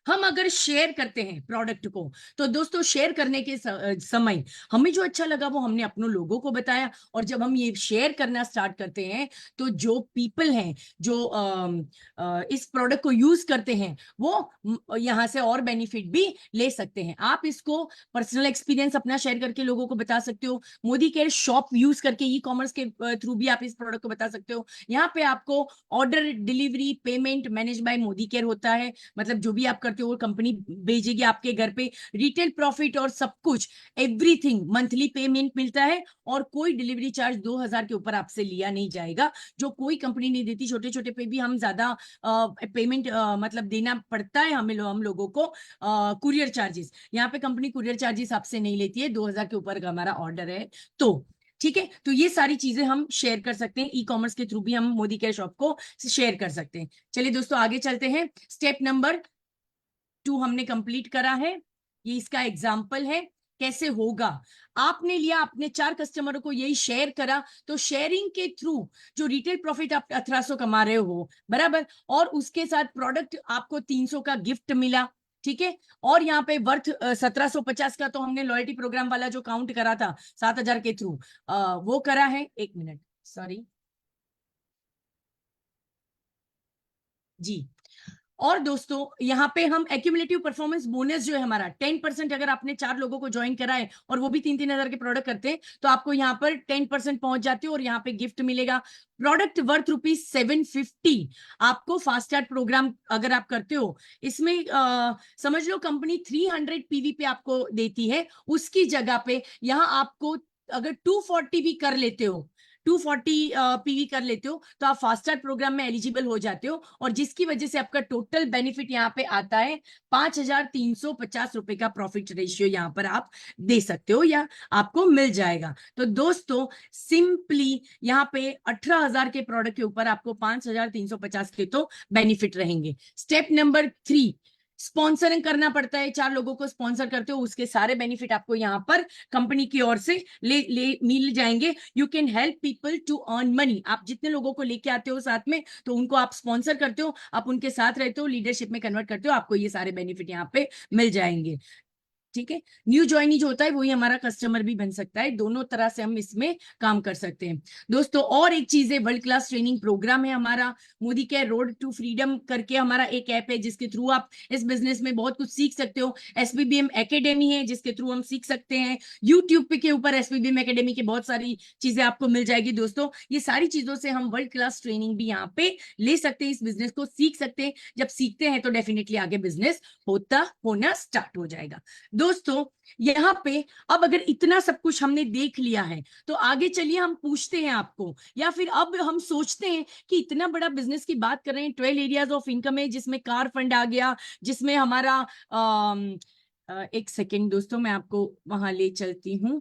हम अगर शेयर करते हैं प्रोडक्ट को, तो दोस्तों शेयर करने के समय हमें जो अच्छा लगा वो हमने अपनों लोगों को बताया, और जब हम ये शेयर करना स्टार्ट करते हैं तो जो पीपल हैं जो इस प्रोडक्ट को यूज करते हैं वो यहाँ से और बेनिफिट भी ले सकते हैं। आप इसको पर्सनल एक्सपीरियंस अपना शेयर करके लोगों को बता सकते हो, मोदी केयर शॉप यूज करके ई कॉमर्स के थ्रू भी आप इस प्रोडक्ट को बता सकते हो। यहाँ पे आपको order delivery payment manage by Modi care होता है, मतलब जो भी आप करते हो कंपनी भेजेगी आपके घर पे, रिटेल प्रॉफिट और सब कुछ एवरीथिंग मंथली पेमेंट मिलता है, और कोई डिलीवरी चार्ज 2,000 के ऊपर आपसे लिया नहीं जाएगा, जो कोई कंपनी नहीं देती। छोटे छोटे पे भी हम ज्यादा पेमेंट मतलब देना पड़ता है हम लोगों को कुरियर चार्जेस, यहाँ पे कंपनी कुरियर चार्जेस आपसे नहीं लेती है। 2,000 के ऊपर का हमारा ऑर्डर है तो ठीक है। तो ये सारी चीजें हम शेयर कर सकते हैं, ई कॉमर्स के थ्रू भी हम मोदी केयर शॉप को शेयर कर सकते हैं। चलिए दोस्तों आगे चलते हैं, स्टेप नंबर 2 हमने कंप्लीट करा है। ये इसका एग्जाम्पल है कैसे होगा। आपने लिया, अपने 4 कस्टमरों को यही शेयर करा, तो शेयरिंग के थ्रू जो रिटेल प्रॉफिट आप 1800 कमा रहे हो बराबर, और उसके साथ प्रोडक्ट आपको 300 का गिफ्ट मिला, ठीक है। और यहाँ पे वर्थ 1750 का तो हमने लॉयल्टी प्रोग्राम वाला जो काउंट करा था 7,000 के थ्रू वो करा है। 1 मिनट, सॉरी जी। और दोस्तों यहाँ पे हम एक्यूमुलेटिव परफॉर्मेंस बोनस जो है हमारा 10%, अगर आपने 4 लोगों को ज्वाइन करा है और वो भी 3-3 हजार के प्रोडक्ट करते हैं तो आपको यहाँ पर 10% पहुंच जाते हो, और यहाँ पे गिफ्ट मिलेगा। प्रोडक्ट वर्थ ₹750 आपको फास्ट स्टार्ट प्रोग्राम अगर आप करते हो, इसमें समझ लो कंपनी 300 पीवी पे आपको देती है, उसकी जगह पे यहाँ आपको अगर 240 भी कर लेते हो, 240 पीवी कर लेते हो, तो आप फास्ट स्टार्ट प्रोग्राम में एलिजिबल हो जाते हो, और जिसकी वजह से आपका टोटल बेनिफिट यहाँ पे आता है 5,350 रुपए का प्रॉफिट रेशियो यहाँ पर आप दे सकते हो या आपको मिल जाएगा। तो दोस्तों सिंपली यहाँ पे 18,000 के प्रोडक्ट के ऊपर आपको 5,350 के तो बेनिफिट रहेंगे। स्टेप नंबर 3, स्पॉन्सरिंग करना पड़ता है। 4 लोगों को स्पॉन्सर करते हो, उसके सारे बेनिफिट आपको यहाँ पर कंपनी की ओर से ले मिल जाएंगे। You can help people to earn money. आप जितने लोगों को लेके आते हो साथ में, तो उनको आप स्पॉन्सर करते हो, आप उनके साथ रहते हो, लीडरशिप में कन्वर्ट करते हो, आपको ये सारे बेनिफिट यहाँ पे मिल जाएंगे। ठीक है। न्यू ज्वाइनी जो होता है वही हमारा कस्टमर भी बन सकता है, दोनों तरह से हम इसमें काम कर सकते हैं दोस्तों। और एक चीज है, वर्ल्ड क्लास ट्रेनिंग प्रोग्राम है हमारा, Modi care road to freedom करके हमारा एक ऐप है जिसके थ्रू आप इस बिजनेस में बहुत कुछ सीख सकते हो। SPBM एकेडमी है जिसके थ्रू हम सीख सकते हैं। यूट्यूब के ऊपर SPBM एकेडमी की बहुत सारी चीजें आपको मिल जाएगी दोस्तों। ये सारी चीजों से हम वर्ल्ड क्लास ट्रेनिंग भी यहाँ पे ले सकते हैं, इस बिजनेस को सीख सकते हैं। जब सीखते हैं तो डेफिनेटली आगे बिजनेस होना स्टार्ट हो जाएगा दोस्तों। यहाँ पे अब अगर इतना सब कुछ हमने देख लिया है तो आगे चलिए हम पूछते हैं आपको, या फिर अब हम सोचते हैं कि इतना बड़ा बिजनेस की बात कर रहे हैं, 12 एरियाज ऑफ इनकम है जिसमें कार फंड आ गया, जिसमें हमारा एक सेकेंड दोस्तों मैं आपको वहां ले चलती हूं।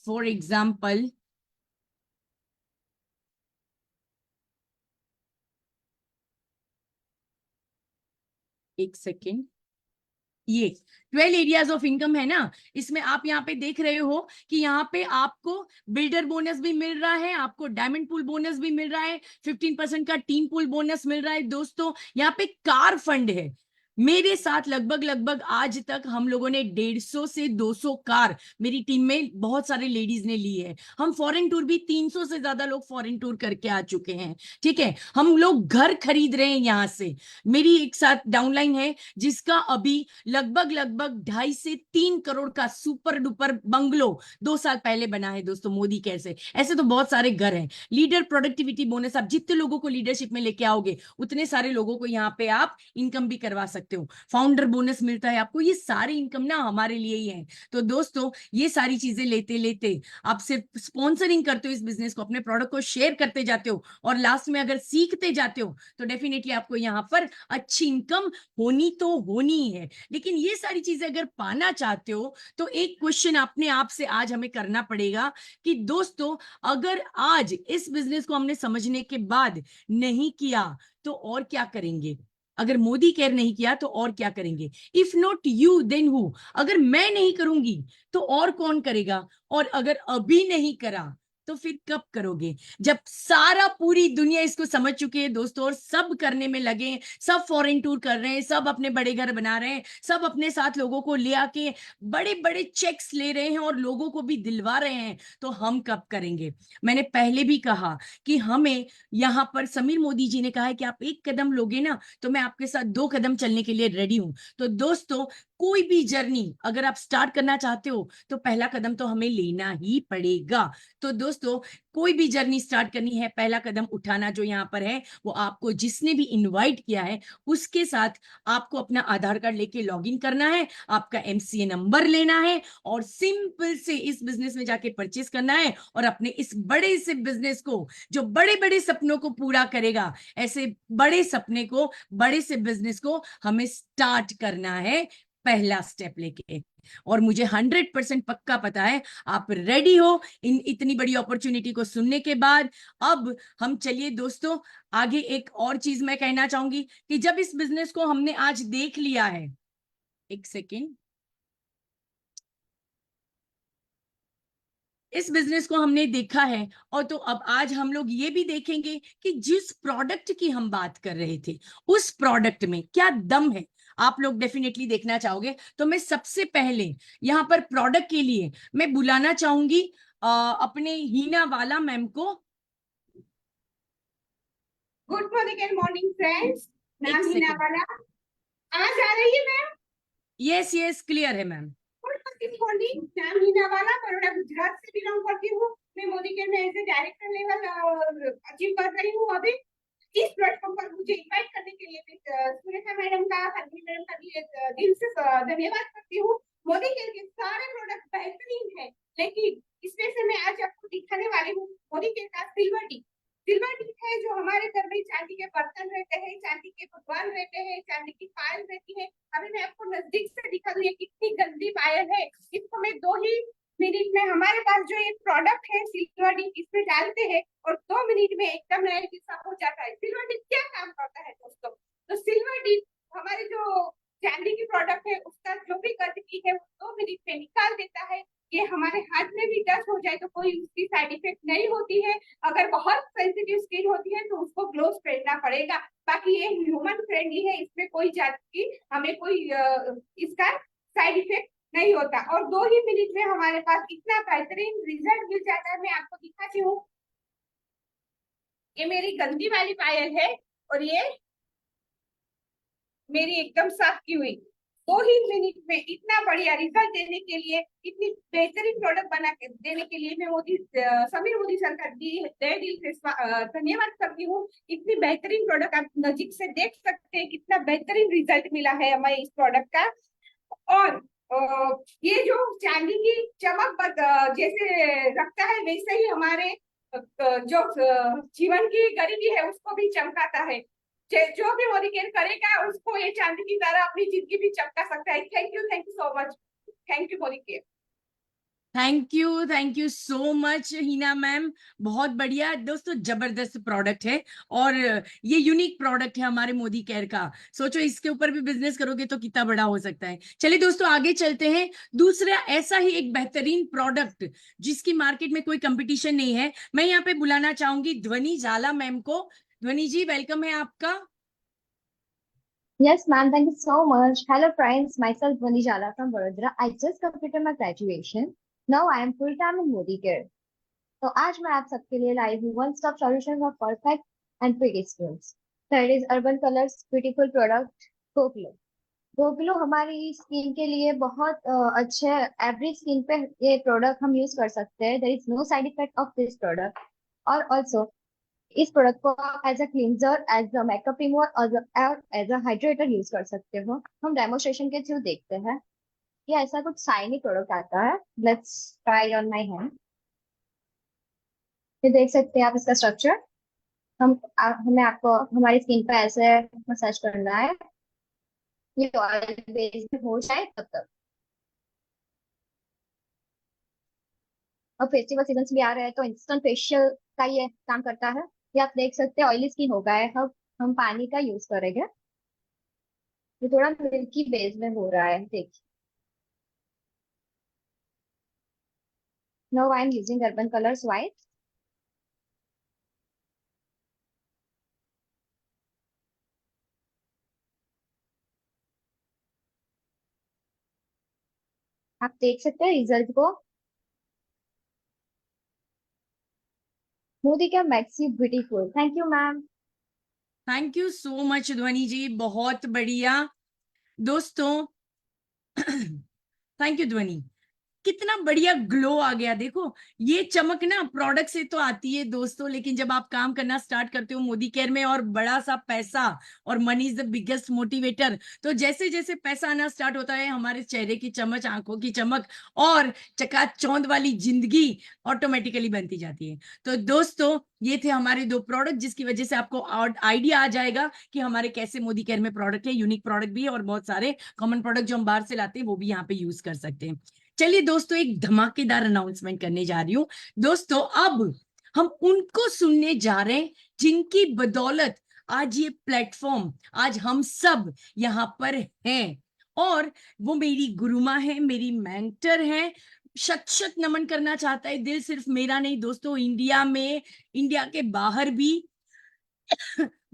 फॉर एग्जाम्पल एक सेकेंड, ये 12 एरियाज ऑफ इनकम है ना, इसमें आप यहाँ पे देख रहे हो कि यहाँ पे आपको बिल्डर बोनस भी मिल रहा है, आपको डायमंड पूल बोनस भी मिल रहा है, 15% का टीम पूल बोनस मिल रहा है दोस्तों। यहाँ पे कार फंड है, मेरे साथ लगभग लगभग आज तक हम लोगों ने 150 से 200 कार मेरी टीम में बहुत सारे लेडीज ने ली है। हम फॉरेन टूर भी 300 से ज्यादा लोग फॉरेन टूर करके आ चुके हैं, ठीक है। हम लोग घर खरीद रहे हैं यहाँ से। मेरी एक साथ डाउनलाइन है जिसका अभी लगभग लगभग 2.5 से 3 करोड़ का सुपर डुपर बंगलो 2 साल पहले बना है दोस्तों मोदी केयर से। ऐसे तो बहुत सारे घर हैं। लीडर प्रोडक्टिविटी बोनस, आप जितने लोगों को लीडरशिप में लेके आओगे उतने सारे लोगों को यहाँ पे आप इनकम भी करवा सकते हो। फाउंडर बोनस मिलता है आपको, ये सारी इनकम ना हमारे लिए ही है। तो दोस्तों ये सारी चीजें लेते लेते आप सिर्फ स्पॉन्सरिंग करते हो इस बिजनेस को, अपने प्रोडक्ट को शेयर करते जाते हो और लास्ट में अगर सीखते जाते हो तो डेफिनेटली आपको यहाँ पर अच्छी इनकम होनी तो होनी है। लेकिन ये सारी चीजें अगर पाना चाहते हो तो एक क्वेश्चन अपने आप से आज हमें करना पड़ेगा कि दोस्तों अगर आज इस बिजनेस को हमने समझने के बाद नहीं किया तो और क्या करेंगे? अगर मोदी केयर नहीं किया तो और क्या करेंगे? If not you then who? अगर मैं नहीं करूंगी तो और कौन करेगा? और अगर अभी नहीं करा तो फिर कब करोगे? जब सारा पूरी दुनिया इसको समझ चुकी है दोस्तों और सब करने में लगे, सब फॉरेन टूर कर रहे हैं, सब अपने बड़े घर बना रहे हैं, सब अपने साथ लोगों को ले आके बड़े बड़े चेक्स ले रहे हैं और लोगों को भी दिलवा रहे हैं, तो हम कब करेंगे? मैंने पहले भी कहा कि हमें यहां पर समीर मोदी जी ने कहा है कि आप एक कदम लोगे ना तो मैं आपके साथ 2 कदम चलने के लिए रेडी हूं। तो दोस्तों कोई भी जर्नी अगर आप स्टार्ट करना चाहते हो तो पहला कदम तो हमें लेना ही पड़ेगा। तो दोस्तों कोई भी जर्नी स्टार्ट करनी है, पहला कदम उठाना जो यहाँ पर है वो आपको जिसने भी इनवाइट किया है उसके साथ आपको अपना आधार कार्ड लेके लॉगिन करना है, आपका MCA नंबर लेना है और सिंपल से इस बिजनेस में जाके परचेस करना है और अपने इस बड़े से बिजनेस को जो बड़े बड़े सपनों को पूरा करेगा, ऐसे बड़े सपने को, बड़े से बिजनेस को हमें स्टार्ट करना है पहला स्टेप लेके। और मुझे 100% पक्का पता है आप रेडी हो इन इतनी बड़ी अपॉर्चुनिटी को सुनने के बाद। अब हम चलिए दोस्तों आगे एक और चीज मैं कहना चाहूंगी कि जब इस बिजनेस को हमने आज देख लिया है, एक सेकेंड, इस बिजनेस को हमने देखा है और तो अब आज हम लोग ये भी देखेंगे कि जिस प्रोडक्ट की हम बात कर रहे थे उस प्रोडक्ट में क्या दम है, आप लोग डेफिनेटली देखना चाहोगे। तो मैं सबसे पहले यहाँ पर प्रोडक्ट के लिए मैं बुलाना चाहूंगी अपने हीना वाला मैम को। Good morning and morning friends, एक नाम हीना सेकंड, वाला। आज आ रही है मैम। यस यस क्लियर है मैम। गुड मॉर्निंग, नाम हीना वाला, बड़ोड़ा गुजरात से बिलोंग करती हूँ। मैं मोदी केयर में as a director level achieve कर रही हूँ अभी। इस प्लेटफॉर्म पर मुझे इनवाइट करने के लिए सुरेखा मैडम का, हरनी मैडम का भी दिल से धन्यवाद करती हूँ। मोदी केयर के सारे प्रोडक्ट बेहतरीन है, लेकिन इसमें से मैं आज आपको दिखाने वाली हूँ मोदी केयर का सिल्वर टी। सिल्वर टी है जो हमारे घर में चांदी के बर्तन रहते हैं, चांदी के भगवान रहते हैं, चांदी की पायल रहती है। अभी मैं आपको नजदीक से दिखा दूं ये कितनी गंदी पायल है। इसको मैं 2 ही मिनट में, हमारे पास जो ये प्रोडक्ट है सिल्वर टी, इसमें डालते हैं और 2 मिनट में एकदम नया जैसा हो जाता है। सिल्वर टी क्या काम करता है दोस्तों? तो सिल्वर टी हमारे जो चांदी की प्रोडक्ट है उसका जो भी गंदगी है वो 2 मिनट में निकाल देता है ये हमारे हाथ में भी टच हो जाए तो कोई उसकी साइड इफेक्ट नहीं होती है। अगर बहुत सेंसिटिव स्किन होती है तो उसको ग्लोव्स पहनना पड़ेगा। बाकी ये ह्यूमन फ्रेंडली है, इसमें कोई जात की हमें कोई इसका साइड इफेक्ट नहीं होता। और 2 ही मिनट में हमारे पास इतना बेहतरीन रिजल्ट मिल जाता है। मैं आपको दिखाती हूँ, ये मेरी गंदी वाली पायल है और ये मेरी एकदम साफ की हुई। 2 ही मिनट में इतना बढ़िया रिजल्ट देने के लिए, इतनी बेहतरीन प्रोडक्ट बना के देने के लिए मैं समीर मोदी सर का तहे दिल से धन्यवाद करती हूँ। इतनी बेहतरीन प्रोडक्ट आप नजीक से देख सकते हैं, कितना बेहतरीन रिजल्ट मिला है हमें इस प्रोडक्ट का। और ये जो चांदी की चमक जैसे रखता है, वैसे ही हमारे जो जीवन की गरीबी है उसको भी चमकाता है। जो भी मोदी केयर करेगा उसको ये चांदी की तरह अपनी जिंदगी भी चमका सकता है। Thank you so much. Thank you Modi care. Thank you so much Hina ma'am, बहुत बढ़िया दोस्तों, जबरदस्त प्रोडक्ट है और ये यूनिक प्रोडक्ट है हमारे मोदी केयर का। सोचो इसके ऊपर भी बिजनेस करोगे तो कितना बड़ा हो सकता है। चलिए दोस्तों आगे चलते हैं। दूसरा ऐसा ही एक बेहतरीन प्रोडक्ट जिसकी मार्केट में कोई कंपटीशन नहीं है, मैं यहाँ पे बुलाना चाहूंगी ध्वनि झाला मैम को। ध्वनि जी वेलकम है आपका। Yes, ma'am. Thank you so much. Hello, friends. Myself, Dhwani Jala from Vadodara. I just completed my graduation. Now I am full-time in Modi Care. तो आज मैं आप सबके लिए लाई हूँ one stop solution for perfect and pretty skins. That is Urban Colours beautiful product GoGlow. GoGlow हमारी skin के लिए बहुत अच्छे, एवरी स्किन पे ये प्रोडक्ट हम यूज कर सकते हैं। There is no side effect of this product. और ऑल्सो इस प्रोडक्ट को आप as a cleanser, as a makeup remover और एज अ हाइड्रेटर यूज कर सकते हो। हम डेमोस्ट्रेशन के थ्रू देखते हैं। ये ऐसा कुछ शाइनी प्रोडक्ट आता है। Let's try on my hand. ये देख सकते हैं आप इसका स्ट्रक्चर। हमें आपको हमारी स्किन पे ऐसे मसाज करना है, ये ऑयल बेस्ड हो जाए तब तक। और फेस्टिवल सीजन भी आ रहे हैं तो इंस्टेंट फेशियल का ये काम करता है। ये आप देख सकते हैं ऑयली स्किन हो गया है, हम पानी का यूज करेंगे। ये थोड़ा मिल्की बेस में हो रहा है, देखिए। Now I am using urban colours white. आप देख सकते हैं रिजल्ट को। मोदी क्या maxi beautiful. Thank you ma'am. Thank you so much ध्वनि जी, बहुत बढ़िया दोस्तों। थैंक यू ध्वनि। कितना बढ़िया ग्लो आ गया, देखो ये चमक ना प्रोडक्ट से तो आती है दोस्तों, लेकिन जब आप काम करना स्टार्ट करते हो मोदी केयर में और बड़ा सा पैसा, और money is the biggest motivator, तो जैसे जैसे पैसा आना स्टार्ट होता है हमारे चेहरे की चमक, आंखों की चमक और चकाचौंध वाली जिंदगी ऑटोमेटिकली बनती जाती है। तो दोस्तों ये थे हमारे 2 प्रोडक्ट जिसकी वजह से आपको आइडिया आ जाएगा कि हमारे कैसे मोदी केयर में प्रोडक्ट है। यूनिक प्रोडक्ट भी है और बहुत सारे कॉमन प्रोडक्ट जो हम बाहर से लाते हैं वो भी यहाँ पे यूज कर सकते हैं। चलिए दोस्तों एक धमाकेदार अनाउंसमेंट करने जा रही हूं। दोस्तों अब हम उनको सुनने जा रहे हैं जिनकी बदौलत आज ये प्लेटफॉर्म, आज हम सब यहाँ पर हैं, और वो मेरी गुरुमा है, मेरी मेंटर है। शत शत नमन करना चाहता है दिल, सिर्फ मेरा नहीं दोस्तों, इंडिया में, इंडिया के बाहर भी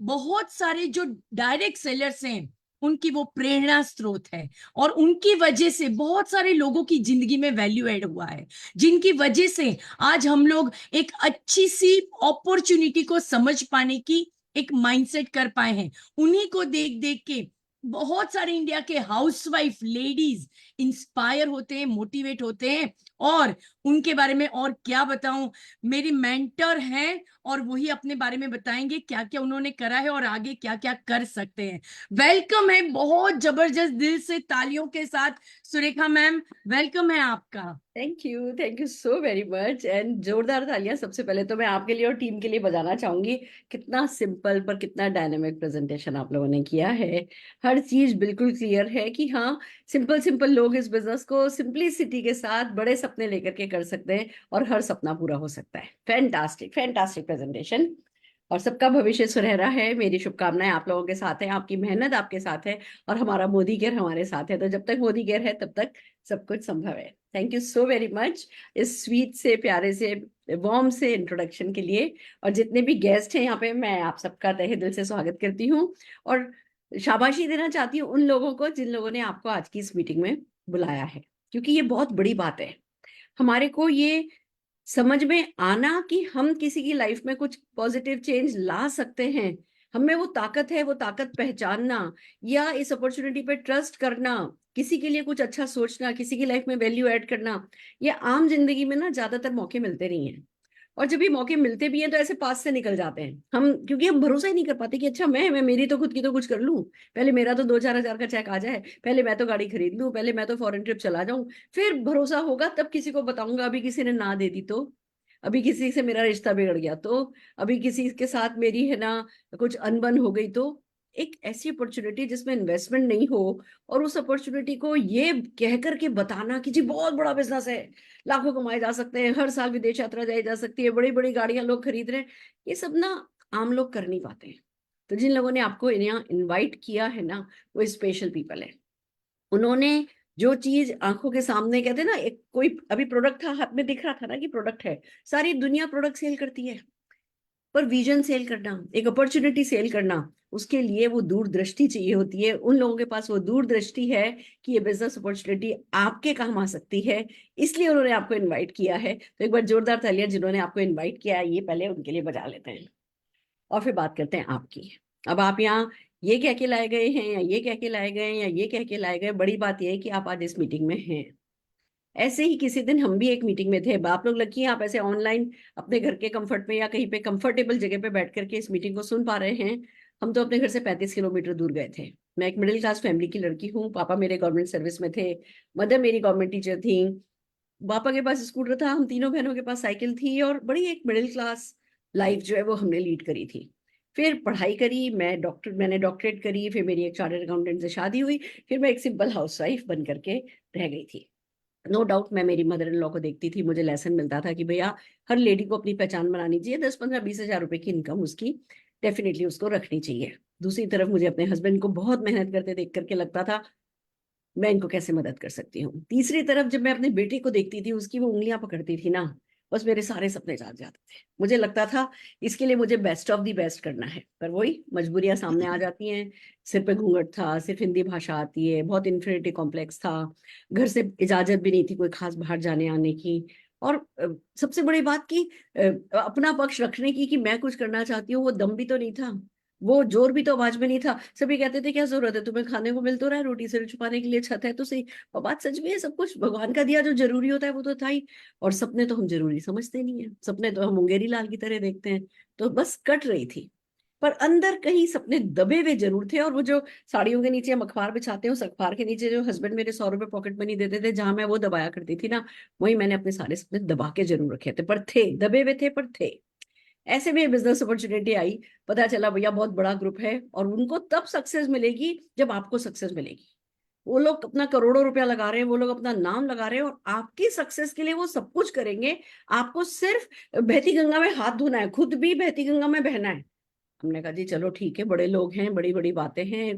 बहुत सारे जो डायरेक्ट सेलर्स हैं उनकी वो प्रेरणा स्रोत है, और उनकी वजह से बहुत सारे लोगों की जिंदगी में वैल्यू ऐड हुआ है, जिनकी वजह से आज हम लोग एक अच्छी सी अपॉर्चुनिटी को समझ पाने की एक माइंडसेट कर पाए हैं। उन्हीं को देख देख के बहुत सारे इंडिया के हाउसवाइफ लेडीज इंस्पायर होते हैं, मोटिवेट होते हैं, और उनके बारे में और क्या बताऊं, मेरी मेंटर हैं और वही अपने बारे में बताएंगे क्या क्या उन्होंने करा है और आगे क्या क्या कर सकते हैं। वेलकम है बहुत जबरदस्त दिल से तालियों के साथ, सुरेखा मैम, वेलकम है आपका। Thank you so very much. And जोरदार तालियां सबसे पहले तो मैं आपके लिए और टीम के लिए बजाना चाहूंगी। कितना सिंपल पर कितना डायनामिक प्रेजेंटेशन आप लोगों ने किया है। हर चीज बिल्कुल क्लियर है कि हाँ, सिंपल सिंपल लोग इस बिजनेस को सिंपलिसिटी के साथ बड़े सपने लेकर के कर सकते हैं और हर सपना पूरा हो सकता है। Fantastic fantastic presentation. और सबका भविष्य सुनहरा है। मेरी शुभकामनाएं आप लोगों के साथ है, आपकी मेहनत आपके साथ है, और हमारा मोदी केयर हमारे साथ है। तो जब तक मोदी केयर है तब तक सब कुछ संभव है। Thank you so very much इस स्वीट से, प्यारे से, वार्म से इंट्रोडक्शन के लिए। और जितने भी गेस्ट हैं यहाँ पे, मैं आप सबका तहे दिल से स्वागत करती हूँ, और शाबाशी देना चाहती हूँ उन लोगों को जिन लोगों ने आपको आज की इस मीटिंग में बुलाया है, क्योंकि ये बहुत बड़ी बात है हमारे को ये समझ में आना कि हम किसी की लाइफ में कुछ पॉजिटिव चेंज ला सकते हैं। हमें वो ताकत है, वो ताकत पहचानना, या इस अपॉर्चुनिटी पे ट्रस्ट करना, किसी के लिए कुछ अच्छा सोचना, किसी की लाइफ में वैल्यू ऐड करना, ये आम जिंदगी में ना ज्यादातर मौके मिलते नहीं हैं। और जब ये मौके मिलते भी हैं तो ऐसे पास से निकल जाते हैं हम, क्योंकि हम भरोसा ही नहीं कर पाते कि अच्छा मैं मेरी तो खुद की तो कुछ कर लूं, पहले मेरा तो 2-4 हजार का चेक आ जाए, पहले मैं तो गाड़ी खरीद लूं, पहले मैं तो फॉरेन ट्रिप चला जाऊं, फिर भरोसा होगा तब किसी को बताऊंगा। अभी किसी ने ना दे दी तो, अभी किसी से मेरा रिश्ता बिगड़ गया तो, अभी किसी के साथ मेरी है ना कुछ अनबन हो गई तो, एक ऐसी अपॉर्चुनिटी जिसमें इन्वेस्टमेंट नहीं हो, और उस अपॉर्चुनिटी को ये कह करके बताना कि जी बहुत बड़ा बिजनेस है, लाखों कमाए जा सकते हैं, हर साल विदेश यात्रा जाई जा सकती है, बड़ी बड़ी गाड़ियां लोग खरीद रहे हैं, ये सब ना आम लोग कर नहीं पाते हैं। तो जिन लोगों ने आपको यहाँ इनवाइट किया है ना, वो स्पेशल पीपल है। उन्होंने जो चीज आंखों के सामने, कहते हैं ना, एक कोई अभी प्रोडक्ट था हाथ में, दिख रहा था ना कि प्रोडक्ट है, सारी दुनिया प्रोडक्ट सेल करती है, पर विजन सेल करना, एक अपॉर्चुनिटी सेल करना, उसके लिए वो दूरदृष्टि चाहिए होती है। उन लोगों के पास वो दूरदृष्टि है कि ये बिजनेस अपॉर्चुनिटी आपके काम आ सकती है, इसलिए उन्होंने आपको इनवाइट किया है। तो एक बार जोरदार तालियां जिन्होंने आपको इनवाइट किया है, ये पहले उनके लिए बजा लेते हैं, और फिर बात करते हैं आपकी। अब आप यहाँ ये कह के लाए गए हैं, या ये कह के लाए गए हैं, या ये कह के लाए गए, बड़ी बात यह है कि आप आज इस मीटिंग में हैं। ऐसे ही किसी दिन हम भी एक मीटिंग में थे। आप लोग लकी हैं, आप ऐसे ऑनलाइन अपने घर के कंफर्ट में या कहीं पे कंफर्टेबल जगह पे बैठ करके इस मीटिंग को सुन पा रहे हैं। हम तो अपने घर से 35 किलोमीटर दूर गए थे। मैं एक मिडिल क्लास फैमिली की लड़की हूँ, पापा मेरे गवर्नमेंट सर्विस में थे, मदर मेरी गवर्नमेंट टीचर थी, पापा के पास स्कूटर था, हम तीनों बहनों के पास साइकिल थी, और बड़ी एक मिडिल क्लास लाइफ जो है वो हमने लीड करी थी। फिर पढ़ाई करी, मैंने डॉक्टरेट करी, फिर मेरी एक चार्टर्ड अकाउंटेंट से शादी हुई, फिर मैं एक सिंपल हाउसवाइफ बन करके रह गई थी। नो डाउट मैं मेरी मदर इन लॉ को देखती थी, मुझे लेसन मिलता था कि भैया हर लेडी को अपनी पहचान बनानी चाहिए, 10-15-20 हजार रुपए की इनकम उसकी डेफिनेटली उसको रखनी चाहिए। दूसरी तरफ मुझे अपने हस्बैंड को बहुत मेहनत करते देख करके लगता था मैं इनको कैसे मदद कर सकती हूँ। तीसरी तरफ जब मैं अपने बेटे को देखती थी, उसकी वो उंगलियां पकड़ती थी ना, बस मेरे सारे सपने जाग जाते थे। मुझे लगता था इसके लिए मुझे बेस्ट ऑफ दी बेस्ट करना है, पर वही मजबूरियां सामने आ जाती हैं। सिर पे घूंघट था, सिर्फ हिंदी भाषा आती है, बहुत इन्फिनिटी कॉम्प्लेक्स था, घर से इजाजत भी नहीं थी कोई खास बाहर जाने आने की, और सबसे बड़ी बात की अपना पक्ष रखने की कि मैं कुछ करना चाहती हूँ, वो दम भी तो नहीं था, वो जोर भी तो आवाज में नहीं था। सभी कहते थे क्या जरूरत है तुम्हें, खाने को मिल तो रहा है, रोटी से छुपाने के लिए छत है तो सही। और बात सच में है, सब कुछ भगवान का दिया जो जरूरी होता है वो तो था ही, और सपने तो हम जरूरी समझते नहीं है, सपने तो हम मुंगेरी लाल की तरह देखते हैं। तो बस कट रही थी, पर अंदर कहीं सपने दबे हुए जरूर थे। और वो जो साड़ियों के नीचे हम अखबार बिछाते हैं, उस अखबार के नीचे जो हस्बैंड मेरे 100 रुपए पॉकेट मनी देते थे, जहां मैं वो दबाया करती थी ना, वही मैंने अपने सारे सपने दबा के जरूर रखे थे, पर थे, दबे हुए थे पर थे। ऐसे में बिजनेस अपॉर्चुनिटी आई, पता चला भैया बहुत बड़ा ग्रुप है, और उनको तब सक्सेस मिलेगी जब आपको सक्सेस मिलेगी। वो लोग अपना करोड़ों रुपया लगा रहे हैं, वो लोग अपना नाम लगा रहे हैं, और आपकी सक्सेस के लिए वो सब कुछ करेंगे। आपको सिर्फ बहती गंगा में हाथ धोना है, खुद भी बहती गंगा में बहना है। हमने कहा जी चलो ठीक है, बड़े लोग हैं, बड़ी बड़ी बातें हैं,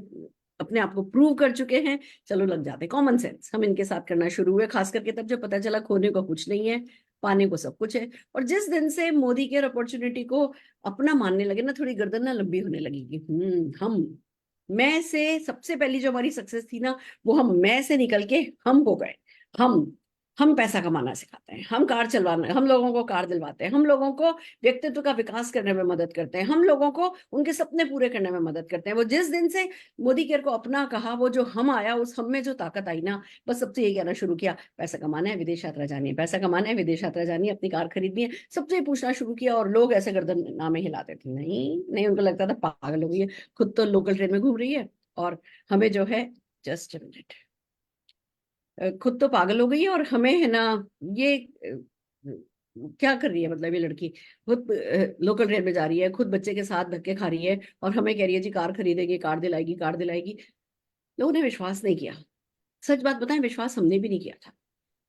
अपने आप को प्रूव कर चुके हैं, चलो लग जाते। कॉमन सेंस हम इनके साथ करना शुरू हुए, खास करके तब जब पता चला खोने को कुछ नहीं है, पाने को सब कुछ है। और जिस दिन से मोदी केयर अपॉर्चुनिटी को अपना मानने लगे ना, थोड़ी गर्दन ना लंबी होने लगी कि हम, मैं से सबसे पहली जो हमारी सक्सेस थी ना, वो हम मैं से निकल के हम हो गए। हम पैसा कमाना सिखाते हैं, हम कार चलवाना, हम लोगों को कार दिलवाते हैं, हम लोगों को व्यक्तित्व का विकास करने में मदद करते हैं, हम लोगों को उनके सपने पूरे करने में मदद करते हैं। वो जिस दिन से मोदी केयर को अपना कहा, वो जो हम आया, उस हम में जो ताकत आई ना, बस सबसे यही कहना शुरू किया, पैसा कमाना है, विदेश यात्रा जानी है, पैसा कमाना है, विदेश यात्रा जानी है, अपनी कार खरीदनी है, सबसे पूछना शुरू किया। और लोग ऐसे गर्दन नामे हिलाते थे, नहीं नहीं, उनको लगता था पागल हो गई है, खुद तो लोकल ट्रेन में घूम रही है, और हमें जो है, जस्ट अ मिनट, खुद तो पागल हो गई है और हमें है ना, ये क्या कर रही है, मतलब ये लड़की खुद लोकल ट्रेन में जा रही है, खुद बच्चे के साथ धक्के खा रही है, और हमें कह रही है जी कार खरीदेगी, कार दिलाएगी, कार दिलाएगी। लोगों ने विश्वास नहीं किया। सच बात बताएं, विश्वास हमने भी नहीं किया था।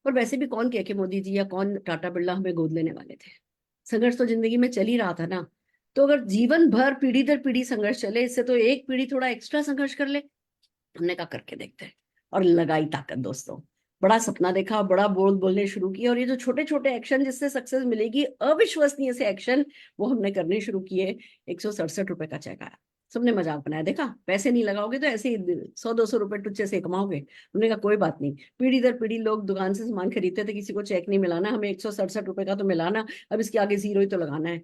और वैसे भी कौन कह के मोदी जी या कौन टाटा बिरला हमें गोद लेने वाले थे। संघर्ष तो जिंदगी में चल ही रहा था ना। तो अगर जीवन भर पीढ़ी दर पीढ़ी संघर्ष चले, इससे तो एक पीढ़ी थोड़ा एक्स्ट्रा संघर्ष कर ले। हमने कहा करके देखते हैं, और लगाई ताकत दोस्तों। बड़ा सपना देखा, बड़ा बोलने शुरू किए, और ये जो छोटे छोटे एक्शन जिससे सक्सेस मिलेगी, अविश्वसनीय से एक्शन, वो हमने करने शुरू किए। 167 रुपए का चेक आया, सबने मजाक बनाया, देखा पैसे नहीं लगाओगे तो ऐसे ही 100-200 रुपए टुच्चे से कमाओगे। हमने कहा कोई बात नहीं, पीढ़ी दर पीढ़ी लोग दुकान से सामान खरीदते थे, किसी को चेक नहीं मिलाना, हमें 167 रुपए का तो मिलाना, अब इसके आगे 0 ही तो लगाना है।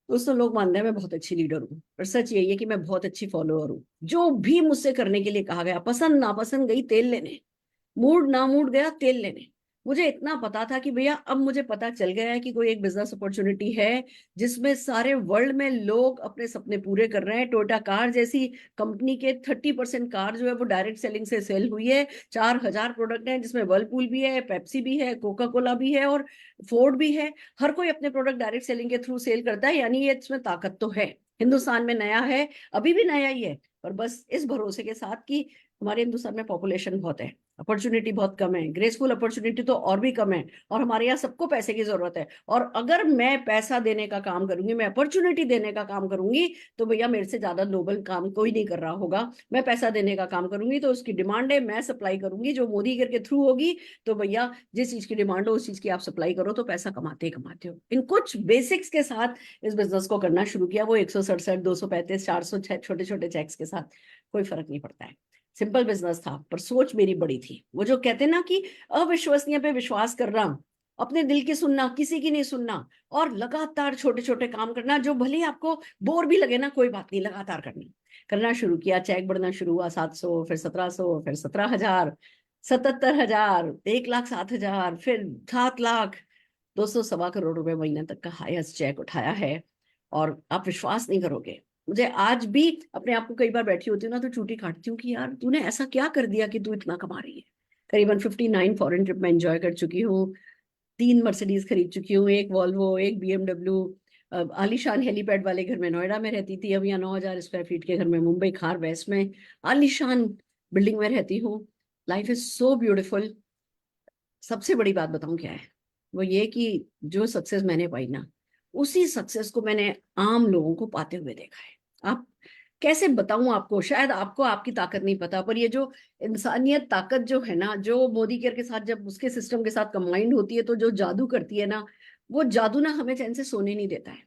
दोस्तों लोग मानते हैं मैं बहुत अच्छी लीडर हूँ, पर सच यही है कि मैं बहुत अच्छी फॉलोअर हूँ। जो भी मुझसे करने के लिए कहा गया, पसंद नापसंद गई तेल लेने, मूड ना मूड गया तेल लेने। मुझे इतना पता था कि भैया अब मुझे पता चल गया है कि कोई एक बिजनेस अपॉर्चुनिटी है जिसमें सारे वर्ल्ड में लोग अपने सपने पूरे कर रहे हैं। टोयोटा कार जैसी कंपनी के 30% कार जो है वो डायरेक्ट सेलिंग से सेल हुई है। 4000 प्रोडक्ट हैं जिसमें वर्लपूल भी है, पेप्सी भी है, कोका कोला भी है और फोर्ड भी है। हर कोई अपने प्रोडक्ट डायरेक्ट सेलिंग के थ्रू सेल करता है, यानी ये इसमें ताकत तो है। हिंदुस्तान में नया है, अभी भी नया ही है, पर बस इस भरोसे के साथ कि हमारे हिंदुस्तान में पॉपुलेशन बहुत है, अपॉर्चुनिटी बहुत कम है, ग्रेसफुल अपॉर्चुनिटी तो और भी कम है, और हमारे यहाँ सबको पैसे की जरूरत है। और अगर मैं पैसा देने का काम करूंगी, मैं अपॉर्चुनिटी देने का काम करूंगी, तो भैया मेरे से ज्यादा नोबल काम कोई नहीं कर रहा होगा। मैं पैसा देने का काम करूंगी तो उसकी डिमांड है, मैं सप्लाई करूंगी, जो मोदी केयर के थ्रू होगी। तो भैया जिस चीज की डिमांड हो उस चीज की आप सप्लाई करो, तो पैसा कमाते ही कमाते हो। इन कुछ बेसिक्स के साथ इस बिजनेस को करना शुरू किया। वो 167, 235, 400 छोटे छोटे चेक्स के साथ कोई फर्क नहीं पड़ता है। सिंपल बिजनेस था, पर सोच मेरी बड़ी थी। वो जो कहते हैं ना कि अविश्वसनीय पे विश्वास करना, अपने दिल की सुनना, किसी की नहीं सुनना, और लगातार छोटे छोटे काम करना, जो भले ही आपको बोर भी लगे ना, कोई बात नहीं, लगातार करना शुरू किया। चेक बढ़ना शुरू हुआ, 700, फिर 1700, फिर 17,000, 77,000, 1,07,000, फिर 7 लाख। 200 करोड़ रुपए महीने तक का हाईएस्ट चेक उठाया है। और आप विश्वास नहीं करोगे, मुझे आज भी अपने आप को कई बार बैठी होती हूँ ना तो चूटी काटती हूँ कि यार तूने ऐसा क्या कर दिया कि तू इतना कमा रही है। करीबन 59 फॉरेन ट्रिप में एंजॉय कर चुकी हूँ, 3 मर्सिडीज खरीद चुकी हूँ, 1 वॉल्वो, 1 BMW, आलीशान हेलीपैड वाले घर में नोएडा में रहती थी, अब यहाँ 9,000 स्क्वायर फीट के घर में मुंबई खार वेस्ट में आलीशान बिल्डिंग में रहती हूँ। Life is so beautiful. सबसे बड़ी बात बताऊं क्या है, वो ये कि जो सक्सेस मैंने पाई ना, उसी सक्सेस को मैंने आम लोगों को पाते हुए देखा है। आप कैसे बताऊं आपको, शायद आपको आपकी ताकत नहीं पता, पर ये जो इंसानियत ताकत जो है ना, जो मोदी केयर के साथ जब उसके सिस्टम के साथ कंबाइंड होती है तो जो जादू करती है ना, वो जादू ना हमें चैन से सोने नहीं देता है।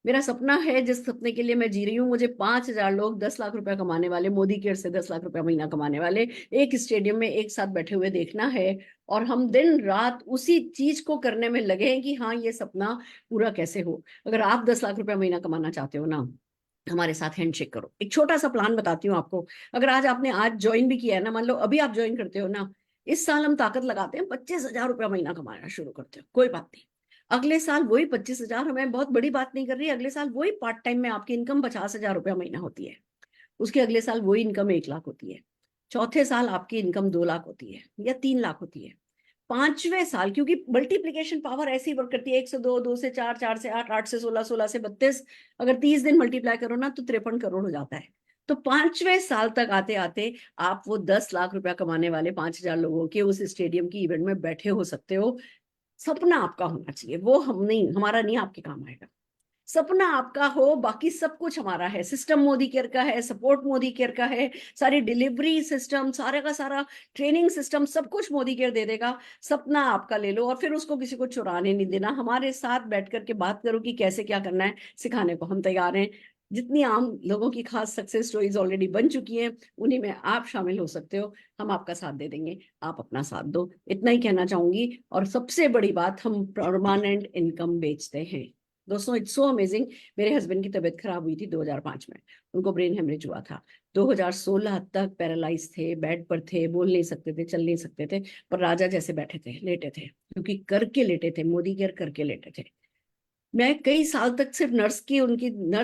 मेरा सपना है, जिस सपने के लिए मैं जी रही हूँ, मुझे 5,000 लोग 10 लाख रुपया कमाने वाले, मोदी केयर से 10 लाख रुपया महीना कमाने वाले एक स्टेडियम में एक साथ बैठे हुए देखना है। और हम दिन रात उसी चीज को करने में लगे हैं कि हाँ ये सपना पूरा कैसे हो। अगर आप 10 लाख रुपया महीना कमाना चाहते हो ना, हमारे साथ हैंडशेक करो। एक छोटा सा प्लान बताती हूँ आपको। अगर आज आपने आज ज्वाइन भी किया है ना, मान लो अभी आप ज्वाइन करते हो ना, इस साल हम ताकत लगाते हैं 25,000 रुपया महीना कमाना शुरू करते हो, कोई बात नहीं। अगले साल वही 25,000, हमें बहुत बड़ी बात नहीं कर रही, अगले साल वही पार्ट टाइम में आपकी इनकम 50,000 रुपया महीना होती है। उसके अगले साल वही इनकम 1 लाख होती है। चौथे साल आपकी इनकम 2 लाख होती है या 3 लाख होती है। 5वें साल, क्योंकि मल्टीप्लीकेशन पावर ऐसी वर्क करती है, 1 से 2, 2 से 4, 4 से 8, 8 से 16, 16 से 32, अगर 30 दिन मल्टीप्लाई करो ना तो 53 करोड़ हो जाता है। तो 5वें साल तक आते आते आप वो 10 लाख रुपया कमाने वाले 5,000 लोगों के उस स्टेडियम की इवेंट में बैठे हो सकते हो। सपना आपका होना चाहिए, वो हम नहीं, हमारा नहीं, आपके काम आएगा। सपना आपका हो, बाकी सब कुछ हमारा है। सिस्टम मोदी केयर का है, सपोर्ट मोदी केयर का है, सारी डिलीवरी सिस्टम, सारे का सारा ट्रेनिंग सिस्टम, सब कुछ मोदी केयर दे देगा। सपना आपका ले लो और फिर उसको किसी को चुराने नहीं देना। हमारे साथ बैठ करके बात करो कि कैसे क्या करना है, सिखाने को हम तैयार हैं। जितनी आम लोगों की खास सक्सेस स्टोरीज ऑलरेडी बन चुकी हैं, उन्हीं में आप शामिल हो सकते हो। हम आपका साथ दे देंगे, आप अपना साथ दो, इतना ही कहना चाहूंगी। और सबसे बड़ी बात, हम परमानेंट इनकम बेचते हैं दोस्तों। It's so amazing. मेरे हस्बैंड की तबीयत खराब हुई थी 2005 में, उनको ब्रेन हेमरेज हुआ था। 2016 तक पैरालाइज थे, बेड पर थे, बोल नहीं सकते थे, चल नहीं सकते थे, पर राजा जैसे बैठे थे, लेटे थे, क्योंकि करके लेटे थे, मोदी केयर करके लेटे थे। मैं कई साल तक सिर्फ नर्स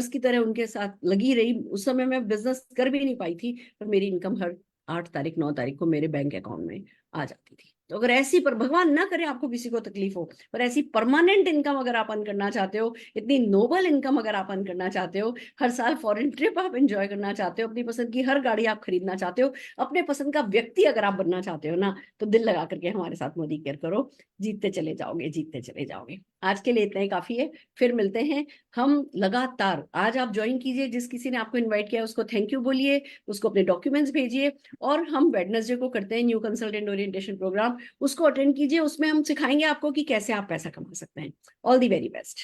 की तरह उनके साथ लगी रही। उस समय मैं बिजनेस कर भी नहीं पाई थी, पर मेरी इनकम हर 8 तारीख 9 तारीख को मेरे बैंक अकाउंट में आ जाती थी। तो अगर ऐसी, पर भगवान ना करे आपको किसी को तकलीफ हो, पर ऐसी परमानेंट इनकम अगर आप अर्न करना चाहते हो, इतनी नोबल इनकम अगर आप अर्न करना चाहते हो, हर साल फॉरेन ट्रिप आप एंजॉय करना चाहते हो, अपनी पसंद की हर गाड़ी आप खरीदना चाहते हो, अपने पसंद का व्यक्ति अगर आप बनना चाहते हो ना, तो दिल लगा करके हमारे साथ मोदी केयर करो, जीतते चले जाओगे, जीतते चले जाओगे। आज के लिए इतना ही काफी है, फिर मिलते हैं हम लगातार। आज आप ज्वाइन कीजिए, जिस किसी ने आपको इन्वाइट किया उसको थैंक यू बोलिए, उसको अपने डॉक्यूमेंट्स भेजिए, और हम वेडनेसडे को करते हैं न्यू कंसल्टेंट ओरिएंटेशन प्रोग्राम, उसको अटेंड कीजिए। उसमें हम सिखाएंगे आपको कि कैसे आप पैसा कमा सकते हैं। All the very best.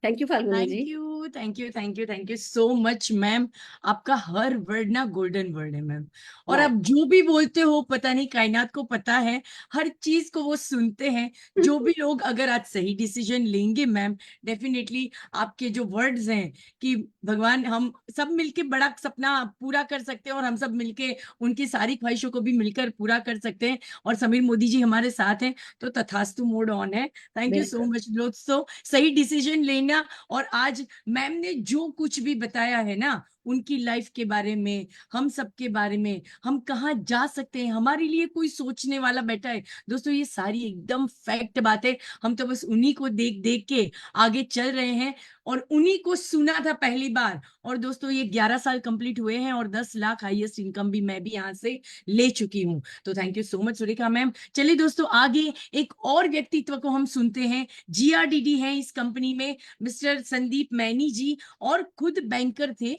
Thank you Falguni ji. Thank you so much ma'am. आपका हर वर्ड ना गोल्डन वर्ड है मैम, और Bye. आप जो भी बोलते हो पता नहीं कायनात को पता है, हर चीज को वो सुनते हैं। जो भी लोग अगर आज सही डिसीजन लेंगे मैम, डेफिनेटली आपके जो वर्ड्स हैं कि भगवान हम सब मिलके बड़ा सपना पूरा कर सकते हैं, और हम सब मिलके उनकी सारी ख्वाहिशों को भी मिलकर पूरा कर सकते हैं, और समीर मोदी जी हमारे साथ हैं, तो तथास्तु मोड ऑन है। थैंक यू सो बिल्कुल। मच दोस्तों। सही डिसीजन लेना, और आज मैम ने जो कुछ भी बताया है ना उनकी लाइफ के बारे में, हम सब के बारे में, हम कहाँ जा सकते हैं, हमारे लिए कोई सोचने वाला बैठा है, दोस्तों ये सारी एकदम फैक्ट बात है। हम तो बस उन्हीं को देख देख के आगे चल रहे हैं, और उन्हीं को सुना था पहली बार। और दोस्तों ये 11 साल कंप्लीट हुए हैं, और 10 लाख हाईएस्ट इनकम भी मैं भी यहाँ से ले चुकी हूँ। तो thank you so much Surekha ma'am. चलिए दोस्तों, आगे एक और व्यक्तित्व को हम सुनते हैं। जीआरडीडी है इस कंपनी में, मिस्टर संदीप मैनी जी, और खुद बैंकर थे,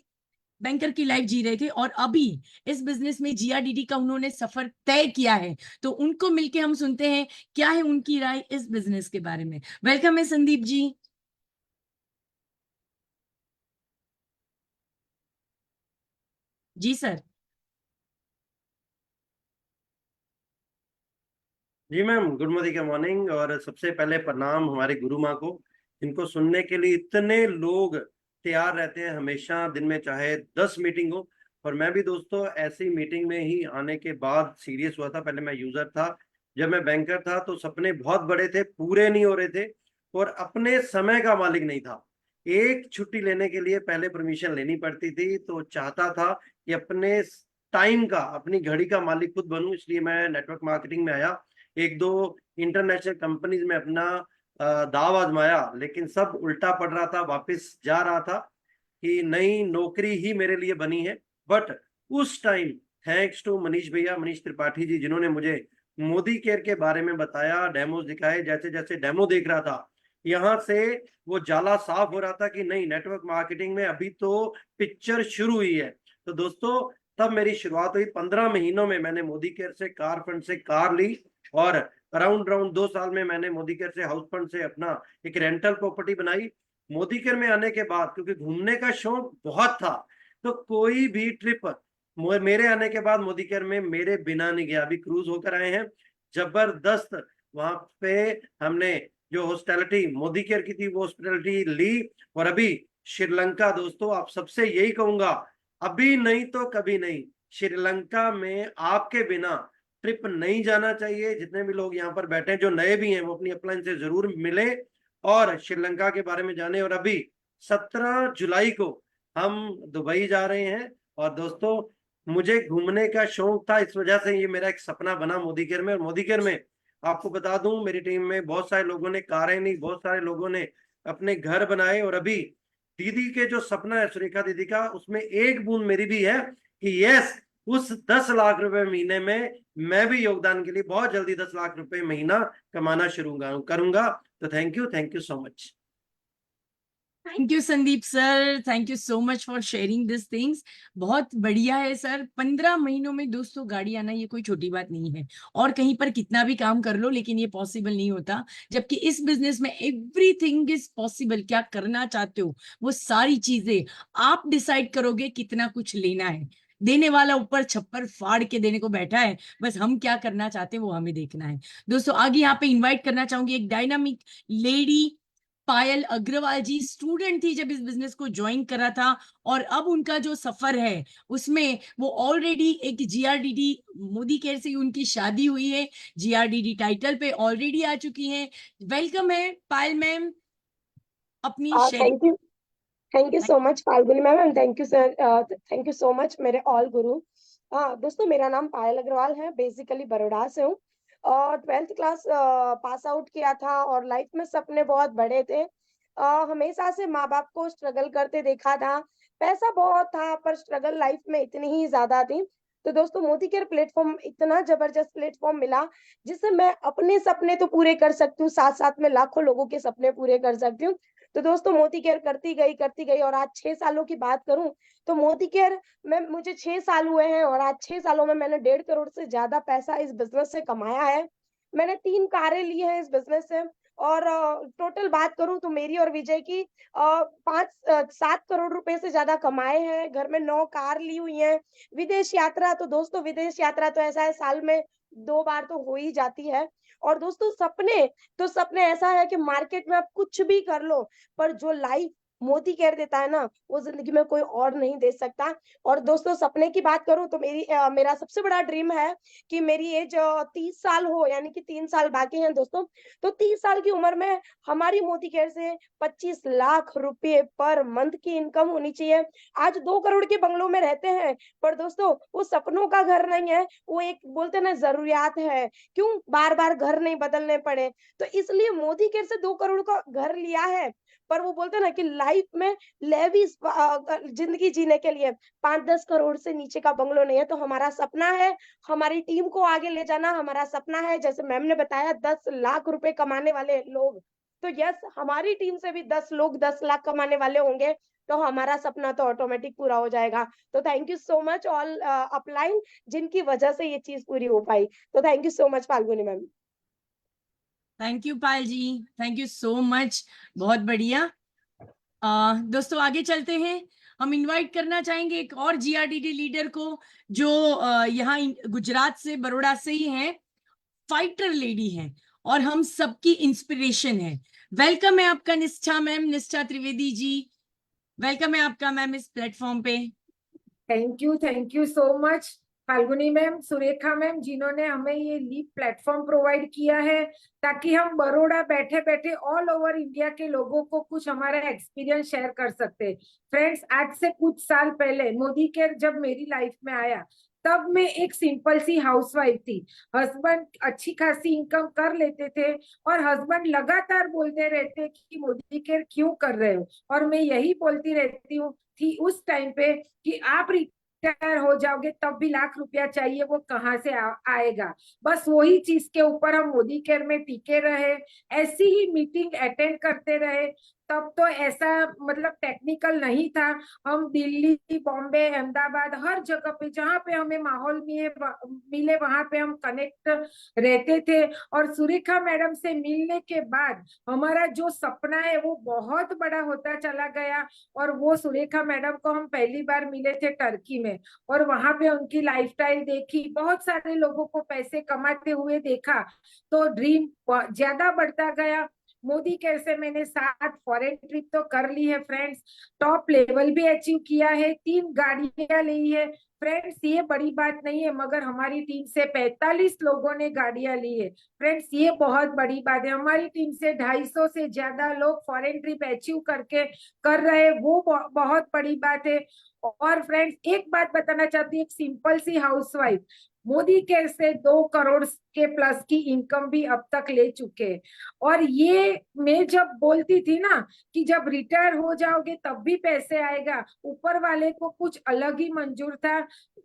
बैंकर की लाइफ जी रहे थे, और अभी इस बिजनेस में जीआरडीडी का उन्होंने सफर तय किया है। तो उनको मिलके हम सुनते हैं क्या है उनकी राय इस बिजनेस के बारे में। वेलकम है संदीप जी। जी सर। जी मैम, गुड मॉर्निंग के मॉर्निंग। और सबसे पहले प्रणाम हमारे गुरु माँ को, इनको सुनने के लिए इतने लोग तैयार रहते हैं हमेशा, दिन में चाहे 10 मीटिंग हो। और मैं भी दोस्तों ऐसी मीटिंग में ही आने के बाद सीरियस हुआ था। पहले मैं यूजर था, जब मैं बैंकर था तो सपने बहुत बड़े थे, पूरे नहीं हो रहे थे, और अपने समय का मालिक नहीं था। एक छुट्टी लेने के लिए पहले परमिशन लेनी पड़ती थी, तो चाहता था कि अपने टाइम का, अपनी घड़ी का मालिक खुद बनूं। इसलिए मैं नेटवर्क मार्केटिंग में आया, एक दो इंटरनेशनल कंपनीज में अपना दाव आजमाया, लेकिन सब उल्टा पड़ रहा था। वापस जा रहा था कि नई नौकरी ही मेरे लिए बनी है। बट उस टाइम थैंक्स टू मनीष भैया, मनीष त्रिपाठी जी, जिन्होंने मुझे मोदी केयर के बारे में बताया, डेमोज दिखाए। जैसे जैसे डेमो देख रहा था, यहाँ से वो जाला साफ हो रहा था कि नहीं, नेटवर्क मार्केटिंग में अभी तो पिक्चर शुरू हुई है। तो दोस्तों तब मेरी शुरुआत हुई। 15 महीनों में मैंने मोदी केयर से कार फंड से कार ली, और अराउंड 2 साल में मैंने मोदी केयर से हाउस फंड से अपना एक रेंटल प्रॉपर्टी बनाई। मोदी केयर में आने के बाद, क्योंकि घूमने का शौक बहुत था, तो कोई भी ट्रिप मेरे आने के बाद मोदी केयर में मेरे बिना नहीं गया। अभी क्रूज होकर आए हैं, जबरदस्त। वहां पे हमने जो हॉस्पिटैलिटी मोदी केयर की थी वो हॉस्पिटैलिटी ली। और अभी श्रीलंका, दोस्तों आप सबसे यही कहूंगा, अभी नहीं तो कभी नहीं, श्रीलंका में आपके बिना ट्रिप नहीं जाना चाहिए। जितने भी लोग यहाँ पर बैठे हैं, जो नए भी हैं, वो अपनी अपलाइन से जरूर मिले और श्रीलंका के बारे में जाने। और अभी 17 जुलाई को हम दुबई जा रहे हैं। और दोस्तों मुझे घूमने का शौक था, इस वजह से ये मेरा एक सपना बना मोदी केयर में। और मोदी केयर में आपको बता दूं, मेरी टीम में बहुत सारे लोगों ने कारें नहीं, बहुत सारे लोगों ने अपने घर बनाए। और अभी दीदी के जो सपना है, सुरेखा दीदी का, उसमें एक बूंद मेरी भी है कि यस, उस 10 लाख रुपए महीने में मैं भी योगदान के लिए बहुत जल्दी 10 लाख रुपए महीना कमाना शुरू करूंगा। तो thank you so much. Thank you Sandeep sir, thank you so much for sharing this things. बहुत बढ़िया है सर। 15 महीनों में दोस्तों गाड़ी आना ये कोई छोटी बात नहीं है, और कहीं पर कितना भी काम कर लो लेकिन ये पॉसिबल नहीं होता। जबकि इस बिजनेस में एवरीथिंग इज पॉसिबल। क्या करना चाहते हो वो सारी चीजें आप डिसाइड करोगे, कितना कुछ लेना है। देने वाला ऊपर छप्पर फाड़ के देने को बैठा है, बस हम क्या करना चाहते हैं वो हमें देखना है। दोस्तों आगे यहाँ पे इन्वाइट करना चाहूंगी एक डायनामिक लेडी, पायल अग्रवाल जी। स्टूडेंट थी जब इस बिजनेस को ज्वाइन करा था, और अब उनका जो सफर है उसमें वो ऑलरेडी एक जीआरडीडी मोदी केयर से उनकी शादी हुई है, जीआरडीडी टाइटल पे ऑलरेडी आ चुकी हैं। वेलकम है पायल मैम, अपनी thank you so much Falguni ma'am, and thank you sir, thank you so much मेरे ऑल गुरु। दोस्तों मेरा नाम पायल अग्रवाल है, बेसिकली बड़ौदा से हूँ। 12th क्लास पास आउट किया था और लाइफ में सपने बहुत बड़े थे। हमेशा से माँ बाप को स्ट्रगल करते देखा था। पैसा बहुत था पर स्ट्रगल लाइफ में इतनी ही ज्यादा थी। तो दोस्तों मोदी केयर प्लेटफॉर्म इतना जबरदस्त प्लेटफॉर्म मिला जिससे मैं अपने सपने तो पूरे कर सकती हूँ, साथ साथ में लाखों लोगों के सपने पूरे कर सकती हूँ। तो दोस्तों मोदी केयर करती गई और आज 6 सालों की बात करूं तो मोदी केयर में मुझे 6 साल हुए हैं और आज 6 सालों में मैंने 1.5 करोड़ से ज्यादा पैसा इस बिजनेस से कमाया है। मैंने 3 कारें ली हैं इस बिजनेस से और टोटल बात करूं तो मेरी और विजय की 5-7 करोड़ रुपए से ज्यादा कमाए हैं। घर में 9 कार ली हुई हैं। विदेश यात्रा तो दोस्तों विदेश यात्रा तो ऐसा है साल में 2 बार तो हो ही जाती है। और दोस्तों सपने ऐसा है कि मार्केट में आप कुछ भी कर लो पर जो लाइफ मोदी केयर देता है ना वो जिंदगी में कोई और नहीं दे सकता। और दोस्तों सपने की बात करूं तो मेरा सबसे बड़ा ड्रीम है कि मेरी एज 30 साल हो, यानी कि 3 साल बाकी हैं दोस्तों। तो 30 साल की उम्र में हमारी मोदी केयर से 25 लाख रुपए पर मंथ की इनकम होनी चाहिए। आज 2 करोड़ के बंगलों में रहते हैं पर दोस्तों वो सपनों का घर नहीं है, वो एक बोलते ना जरूरियात है। क्यों बार बार घर नहीं बदलने पड़े, तो इसलिए मोदी केयर से 2 करोड़ का घर लिया है। पर वो बोलते ना कि लाइफ में लेविस जिंदगी जीने के लिए 5-10 करोड़ से नीचे का बंगलो नहीं है। तो हमारा सपना है हमारी टीम को आगे ले जाना। हमारा सपना है जैसे मैम ने बताया 10 लाख रुपए कमाने वाले लोग, तो यस हमारी टीम से भी 10 लोग 10 लाख कमाने वाले होंगे तो हमारा सपना तो ऑटोमेटिक पूरा हो जाएगा। तो thank you so much all upline जिनकी वजह से ये चीज पूरी हो पाई। तो thank you so much Falguni ma'am. Thank you Payal ji, thank you so much, बहुत बढ़िया। दोस्तों आगे चलते हैं। हम इनवाइट करना चाहेंगे एक और जीआरडीडी लीडर को जो यहाँ गुजरात से, बड़ौदा से ही हैं, फाइटर लेडी हैं और हम सबकी इंस्पिरेशन है। वेलकम है आपका निष्ठा मैम, निष्ठा त्रिवेदी जी, वेलकम है आपका मैम इस प्लेटफॉर्म पे। Thank you so much Falguni ma'am, Surekha ma'am, जिन्होंने हमें ये लीप प्लेटफॉर्म प्रोवाइड किया है ताकि हम बड़ौदा बैठे बैठे ऑल ओवर इंडिया के लोगों को कुछ हमारा एक्सपीरियंस शेयर कर सकते। फ्रेंड्स, आज से कुछ साल पहले मोदी केयर जब मेरी लाइफ में आया तब मैं एक सिंपल सी हाउसवाइफ थी। हस्बैंड अच्छी खासी इनकम कर लेते थे और हस्बैंड लगातार बोलते रहते कि मोदी केयर क्यों कर रहे हो, और मैं यही बोलती रहती हूँ थी उस टाइम पे कि आप रिटायर हो जाओगे तब भी लाख रुपया चाहिए, वो कहाँ से आएगा। बस वही चीज के ऊपर हम मोदी केयर में टिके रहे, ऐसी ही मीटिंग अटेंड करते रहे। तब तो ऐसा मतलब टेक्निकल नहीं था। हम दिल्ली, बॉम्बे, अहमदाबाद, हर जगह पे जहाँ पे हमें माहौल मिले वहां पे हम कनेक्ट रहते थे। और सुरेखा मैडम से मिलने के बाद हमारा जो सपना है वो बहुत बड़ा होता चला गया। और वो सुरेखा मैडम को हम पहली बार मिले थे टर्की में, और वहां पे उनकी लाइफस्टाइल देखी, बहुत सारे लोगों को पैसे कमाते हुए देखा, तो ड्रीम ज्यादा बढ़ता गया। मोदी केयर से मैंने 7 फॉरेन ट्रिप तो कर ली है फ्रेंड्स, टॉप लेवल भी अचीव किया है, 3 गाड़ियां ली है फ्रेंड्स। ये बड़ी बात नहीं है, मगर हमारी टीम से 45 लोगों ने गाड़ियां ली है फ्रेंड्स, ये बहुत बड़ी बात है। हमारी टीम से 250 से ज्यादा लोग फॉरेन ट्रिप अचीव करके कर रहे, वो बहुत बड़ी बात है। और फ्रेंड्स एक बात बताना चाहती हूँ, एक सिंपल सी हाउसवाइफ मोदी केयर से 2 करोड़ के प्लस की इनकम भी अब तक ले चुके हैं। और ये मैं जब बोलती थी ना कि जब रिटायर हो जाओगे तब भी पैसे आएगा, ऊपर वाले को कुछ अलग ही मंजूर था।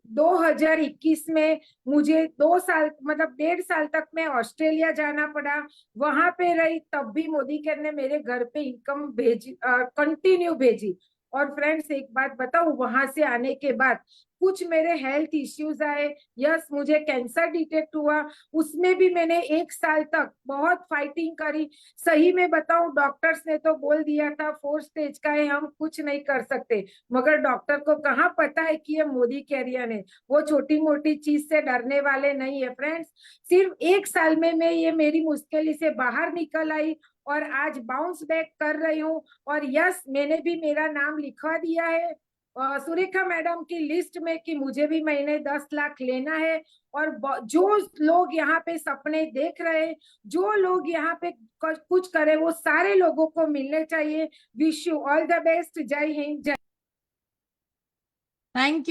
2021 में मुझे 2 साल मतलब 1.5 साल तक मैं ऑस्ट्रेलिया जाना पड़ा, वहां पे रही, तब भी मोदी केयर ने मेरे घर पे इनकम भेजी, कंटिन्यू भेजी। और फ्रेंड्स एक बात बताऊं, वहां से आने के बाद कुछ मेरे हेल्थ इश्यूज आए, यस मुझे कैंसर डिटेक्ट हुआ, उसमें भी मैंने 1 साल तक बहुत फाइटिंग करी। सही में बताऊं, डॉक्टर्स ने तो बोल दिया था 4 स्टेज का है, हम कुछ नहीं कर सकते, मगर डॉक्टर को कहाँ पता है कि ये मोदी कैरियर है, वो छोटी मोटी चीज से डरने वाले नहीं है फ्रेंड्स। सिर्फ 1 साल में मैं ये मेरी मुश्किल से बाहर निकल आई और आज बाउंस बैक कर रही हूँ। और यस मैंने भी मेरा नाम लिखवा दिया है सुरेखा मैडम की लिस्ट में कि मुझे भी महीने 10 लाख लेना है। और जो लोग यहाँ पे सपने देख रहे हैं, जो लोग यहाँ पे कुछ करे, वो सारे लोगों को मिलने चाहिए। Wish you all the best. जय हिंद, जय थैंक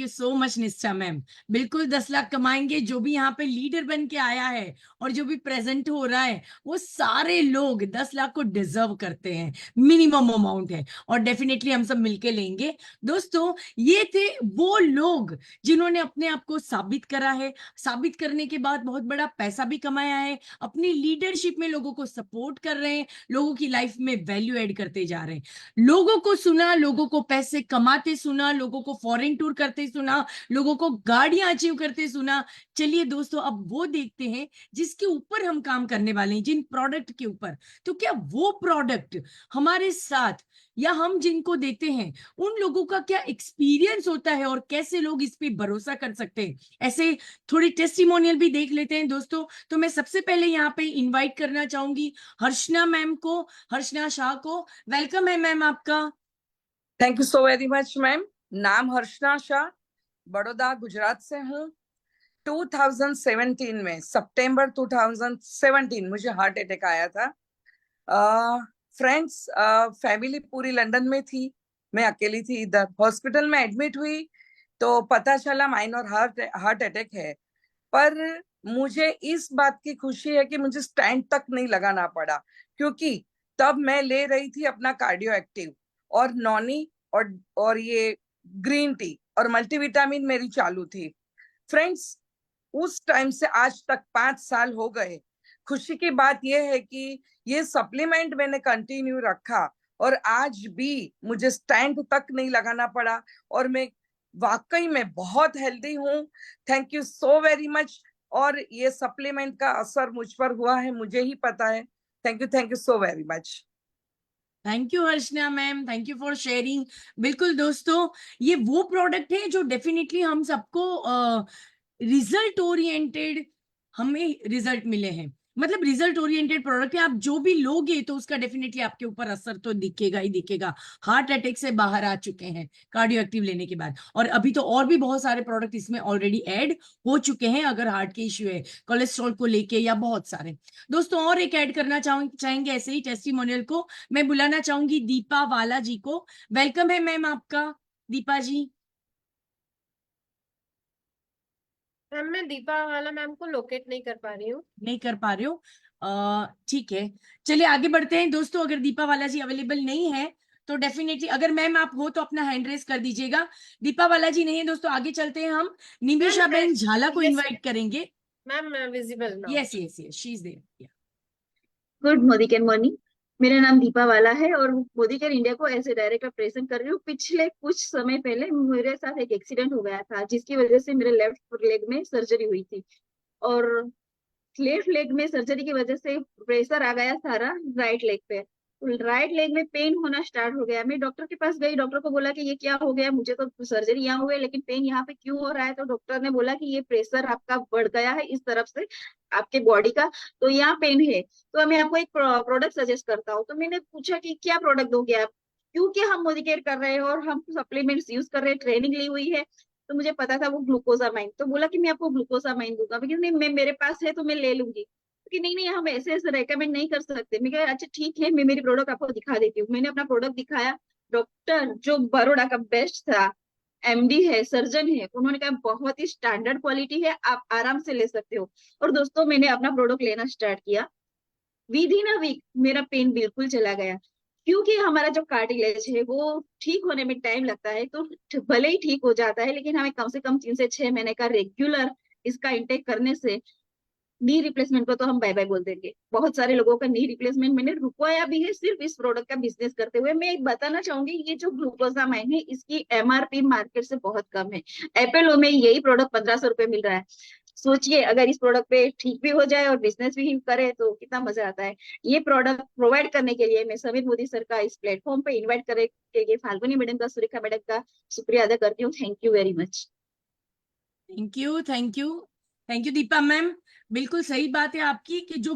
यू सो मच निष्ठा मैम। बिल्कुल 10 लाख कमाएंगे। जो भी यहाँ पे लीडर बन के आया है और जो भी प्रेजेंट हो रहा है वो सारे लोग 10 लाख को डिजर्व करते हैं, मिनिमम अमाउंट है और डेफिनेटली हम सब मिलके लेंगे। दोस्तों ये थे वो लोग जिन्होंने अपने आप को साबित करा है, साबित करने के बाद बहुत बड़ा पैसा भी कमाया है, अपनी लीडरशिप में लोगों को सपोर्ट कर रहे हैं, लोगों की लाइफ में वैल्यू ऐड करते जा रहे हैं। लोगों को सुना, लोगों को पैसे कमाते सुना, लोगों को फॉरेन टूर करते सुना, लोगों को गाड़ियां अचीव करते सुना। चलिए दोस्तों अब वो देखते हैं जिसके ऊपर हम काम करने वाले हैं, जिन प्रोडक्ट के ऊपर। तो क्या वो प्रोडक्ट हमारे साथ या हम जिनको देते हैं उन लोगों का क्या एक्सपीरियंस होता है और कैसे लोग इस पे भरोसा कर सकते हैं, ऐसे थोड़ी टेस्टिमोनियल भी देख लेते हैं दोस्तों। तो मैं सबसे पहले यहाँ पे इनवाइट करना चाहूंगी हर्षना मैम को, हर्षना शाह को। वेलकम है मैम आपका। Thank you so very much ma'am. नाम हर्षना शाह, बड़ौदा गुजरात से हूँ। 2017 में, सितंबर 2017 मुझे हार्ट अटैक आया था। फ्रेंड्स, फैमिली पूरी लंदन में थी, मैं अकेली थी इधर। हॉस्पिटल में एडमिट हुई तो पता चला माइनर हार्ट अटैक है। पर मुझे इस बात की खुशी है कि मुझे स्टैंड तक नहीं लगाना पड़ा, क्योंकि तब मैं ले रही थी अपना कार्डियो एक्टिव और नॉनी और ये ग्रीन टी और मल्टीविटामिन मेरी चालू थी। फ्रेंड्स, उस टाइम से आज तक 5 साल हो गए। खुशी की बात यह है कि ये सप्लीमेंट मैंने कंटिन्यू रखा और आज भी मुझे स्टैंड तक नहीं लगाना पड़ा और मैं वाकई में बहुत हेल्दी हूँ। Thank you so very much. और ये सप्लीमेंट का असर मुझ पर हुआ है, मुझे ही पता है। Thank you so very much. Thank you Harshna ma'am, thank you for sharing. बिल्कुल दोस्तों, ये वो प्रोडक्ट है जो डेफिनेटली हम सबको रिजल्ट ओरिएंटेड, हमें रिजल्ट मिले हैं, मतलब रिजल्ट ओरिएंटेड प्रोडक्ट है। आप जो भी लोगे तो उसका डेफिनेटली आपके ऊपर असर तो दिखेगा ही दिखेगा। हार्ट अटैक से बाहर आ चुके हैं कार्डियो एक्टिव लेने के बाद, और अभी तो और भी बहुत सारे प्रोडक्ट इसमें ऑलरेडी ऐड हो चुके हैं अगर हार्ट के इश्यू है, कोलेस्ट्रॉल को लेके या बहुत सारे। दोस्तों और एक ऐड करना चाहेंगे ऐसे ही टेस्टिमोनियल को। मैं बुलाना चाहूंगी दीपा वाला जी को। वेलकम है मैम आपका, दीपा जी। मैम मैं दीपा वाला मैम को लोकेट नहीं कर पा रही हूँ। नहीं कर पा रहे हो, ठीक है, चलिए आगे बढ़ते हैं दोस्तों। अगर दीपा वाला जी अवेलेबल नहीं है तो डेफिनेटली, अगर मैम आप हो तो अपना हैंड रेस कर दीजिएगा। दीपा वाला जी नहीं है दोस्तों, आगे चलते हैं। हम निमिषा बेन झाला को इनवाइट करेंगे। Ma'am visible now. Yes yes yes, she is there. Good Modi care morning. मेरा नाम दीपा वाला है और मोदी केयर इंडिया को ऐसे डायरेक्ट प्रेजेंट कर रही हूँ। पिछले कुछ समय पहले मेरे साथ एक एक्सीडेंट हो गया था, जिसकी वजह से मेरे लेफ्ट लेग में सर्जरी हुई थी और लेफ्ट लेग में सर्जरी की वजह से प्रेशर आ गया सारा राइट लेग पे। राइट लेग में पेन होना स्टार्ट हो गया। मैं डॉक्टर के पास गई, डॉक्टर को बोला कि ये क्या हो गया, मुझे तो सर्जरी यहाँ हुई है लेकिन पेन यहाँ पे क्यों हो रहा है। तो डॉक्टर ने बोला कि ये प्रेशर आपका बढ़ गया है इस तरफ से आपके बॉडी का, तो यहाँ पेन है, तो मैं आपको एक प्रोडक्ट सजेस्ट करता हूँ। तो मैंने पूछा कि क्या प्रोडक्ट दोगे आप, क्योंकि हम मोदी केयर कर रहे हैं और हम सप्लीमेंट्स यूज कर रहे हैं, ट्रेनिंग ली हुई है, तो मुझे पता था वो ग्लूकोजामाइन। तो बोला कि मैं आपको ग्लूकोजामाइन दूंगा, लेकिन नहीं, मैं मेरे पास है तो मैं ले लूंगी। कि नहीं नहीं, हम ऐसे ऐसे रेकमेंड नहीं कर सकते। मैं कहा अच्छा ठीक है, मैं मेरी प्रोडक्ट आपको दिखा देती हूँ। मैंने अपना प्रोडक्ट दिखाया। डॉक्टर जो बड़ौदा का बेस्ट था, एमडी है, सर्जन है, उन्होंने कहा बहुत ही स्टैंडर्ड क्वालिटी है, आप आराम से ले सकते हो। और दोस्तों मैंने अपना प्रोडक्ट लेना स्टार्ट किया, विद इन अ वीक मेरा पेन बिल्कुल चला गया। क्योंकि हमारा जो कार्टिलेज है वो ठीक होने में टाइम लगता है, तो भले ही ठीक हो जाता है लेकिन हमें कम से कम 3 से 6 महीने का रेगुलर इसका इंटेक करने से नी रिप्लेसमेंट को तो हम बाय बाय बोल देंगे। बहुत सारे लोगों का नी रिप्लेसमेंट मैंने रुकवाया भी है सिर्फ इस प्रोडक्ट का बिजनेस करते हुए। मैं एक बताना चाहूंगी, ये जो ग्लूकोजामाइन है इसकी एमआरपी मार्केट से बहुत कम है। एपोलो में यही प्रोडक्ट 1500 रुपए मिल रहा है। सोचिए अगर इस प्रोडक्ट पे ठीक भी हो जाए और बिजनेस भी करे तो कितना मजा आता है। ये प्रोडक्ट प्रोवाइड करने के लिए मैं समीर मोदी सर का इस प्लेटफॉर्म पे इन्वाइट करे के लिए फाल्गुनी मैडम का, सुरेखा मैडम का शुक्रिया अदा करती हूँ। Thank you very much. Thank you thank you thank you Deepa ma'am. बिल्कुल सही बात है आपकी कि जो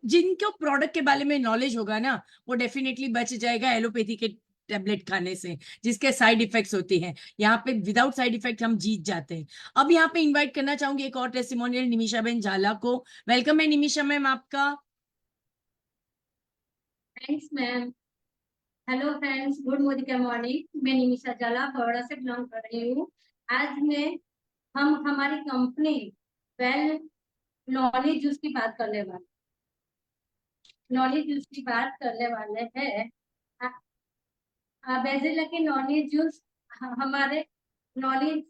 जिनको प्रोडक्ट के बारे में नॉलेज होगा ना वो डेफिनेटली बच जाएगा एलोपैथी के टेबलेट खाने से जिसके साइड इफेक्ट्स होती हैं। यहाँ पे विदाउट साइड इफेक्ट हम जीत जाते हैं। अब यहाँ पे इनवाइट करना चाहूंगी एक और टेस्टिमोनियल, निमिषा बेन झाला को। वेलकम है निमिषा मैम आपका। Thanks ma'am. Hello friends, good Modi का मॉर्निंग। मैं निमिषा जाला बड़ौदा से बिलोंग कर रही हूँ। आज हम हमारी कंपनी वेल नॉलेज जूस की बात करने वाले हैं। बेसिकली कि नॉलेज जूस हमारे नॉलेज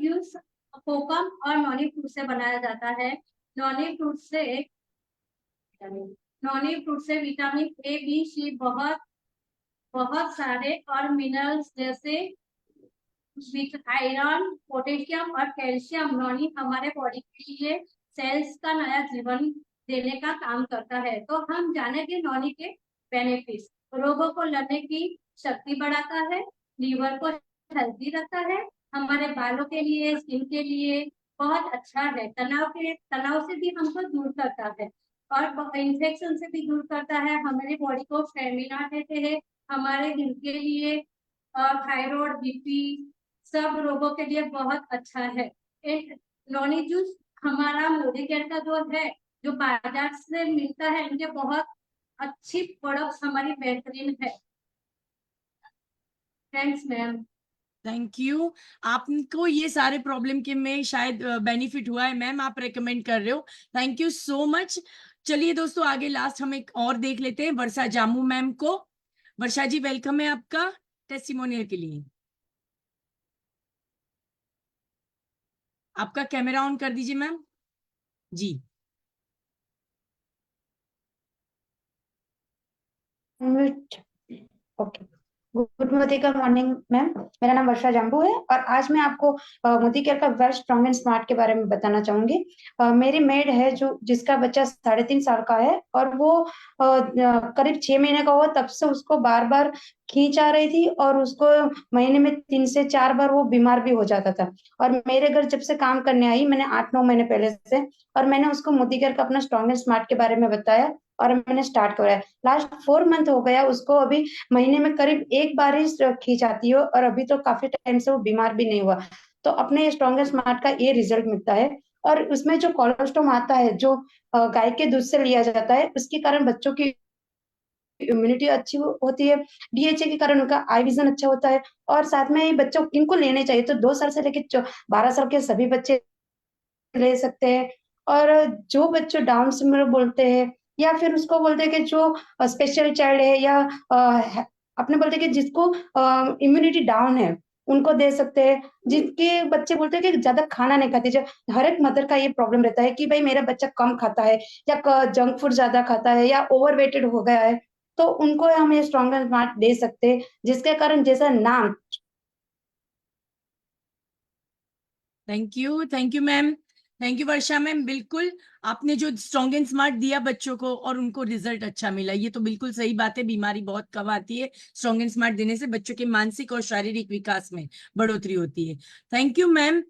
जूस कोकम और नॉनी फ्रूट से बनाया जाता है। नॉनी फ्रूट से विटामिन ए, बी, सी बहुत सारे और मिनरल्स जैसे आयरन, पोटेशियम और कैल्शियम नॉनी हमारे बॉडी के लिए सेल्स का नया जीवन देने का काम करता है। तो हम जानेंगे नॉनी के बेनिफिट्स। रोगों को लड़ने की शक्ति बढ़ाता है, लीवर को हेल्दी रखता है, हमारे बालों के लिए, स्किन के लिए बहुत अच्छा है। तनाव से भी हमको दूर करता है और इन्फेक्शन से भी दूर करता है। हमारी बॉडी को स्टेमिना देते हैं, हमारे दिल के लिए और थायराइड, बीपी सब रोगों के लिए बहुत अच्छा है। एक नॉनी जूस हमारा मोदी केयर का जो बाजार से मिलता है, इनके बहुत अच्छी प्रोडक्ट्स हमारी बेहतरीन है। Thanks ma'am. Thank you. आपको ये सारे प्रॉब्लम के में शायद बेनिफिट हुआ है मैम, आप रेकमेंड कर रहे हो, थैंक यू सो मच। चलिए दोस्तों, आगे लास्ट हम एक और देख लेते हैं, वर्षा जामू मैम को। वर्षा जी, वेलकम है आपका टेस्टिमोनियल के लिए। आपका कैमरा ऑन कर दीजिए मैम जी। ओके, गुड मोदी का मॉर्निंग मैम। मेरा नाम वर्षा जाम्बू है और आज मैं आपको मोदी केयर का वेल स्ट्रॉन्ग एंड स्मार्ट के बारे में बताना चाहूंगी। मेरी मेड है जो जिसका बच्चा 3.5 साल का है और वो करीब 6 महीने का हुआ तब से उसको बार बार खींच आ रही थी और उसको महीने में 3 से 4 बार वो बीमार भी हो जाता था। और मेरे घर जब से काम करने आई, मैंने 8-9 महीने पहले से, और मैंने उसको मोदी केयर का अपना स्ट्रॉन्ग एंड स्मार्ट के बारे में बताया और मैंने स्टार्ट कराया। लास्ट 4 मंथ हो गया उसको, अभी महीने में करीब 1 बार ही खींच आती है और अभी तो काफी टाइम से वो बीमार भी नहीं हुआ। तो अपने स्ट्रॉन्ग एंड स्मार्ट का ये रिजल्ट मिलता है। और उसमें जो कोलोस्टोम आता है, जो गाय के दूध से लिया जाता है, उसके कारण बच्चों की इम्यूनिटी अच्छी होती है। डीएचए के कारण उनका आई विजन अच्छा होता है। और साथ में ही बच्चों इनको लेने चाहिए, तो 2 साल से लेकर 12 साल के सभी बच्चे ले सकते हैं। और जो बच्चे डाउन सिंड्रोम बोलते हैं या फिर उसको बोलते हैं कि जो स्पेशल चाइल्ड है या अपने बोलते हैं कि जिसको इम्यूनिटी डाउन है, उनको दे सकते हैं। जिनके बच्चे बोलते हैं कि ज्यादा खाना नहीं खाते, जब हर एक मदर का ये प्रॉब्लम रहता है कि भाई मेरा बच्चा कम खाता है या जंक फूड ज्यादा खाता है या ओवरवेटेड हो गया है, तो उनको हम ये स्ट्रॉन्ग एंड स्मार्ट दे सकते हैं, जिसके कारण जैसा नाम। Thank you ma'am, thank you Varsha ma'am. बिल्कुल, आपने जो स्ट्रॉन्ग एंड स्मार्ट दिया बच्चों को और उनको रिजल्ट अच्छा मिला, ये तो बिल्कुल सही बात है। बीमारी बहुत कम आती है, स्ट्रॉन्ग एंड स्मार्ट देने से बच्चों के मानसिक और शारीरिक विकास में बढ़ोतरी होती है। Thank you ma'am.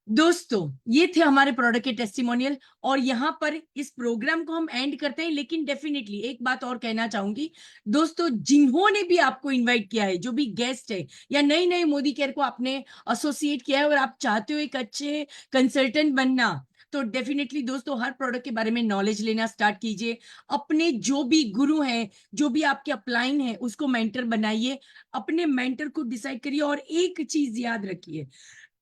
दोस्तों, ये थे हमारे प्रोडक्ट के टेस्टिमोनियल और यहाँ पर इस प्रोग्राम को हम एंड करते हैं। लेकिन डेफिनेटली एक बात और कहना चाहूंगी दोस्तों, जिन्होंने भी आपको इनवाइट किया है, जो भी गेस्ट है या नई नई मोदी केयर को आपने एसोसिएट किया है और आप चाहते हो एक अच्छे कंसल्टेंट बनना, तो डेफिनेटली दोस्तों हर प्रोडक्ट के बारे में नॉलेज लेना स्टार्ट कीजिए। अपने जो भी गुरु हैं, जो भी आपके अपलाइन है, उसको मेंटर बनाइए, अपने मेंटर को डिसाइड करिए। और एक चीज याद रखिए,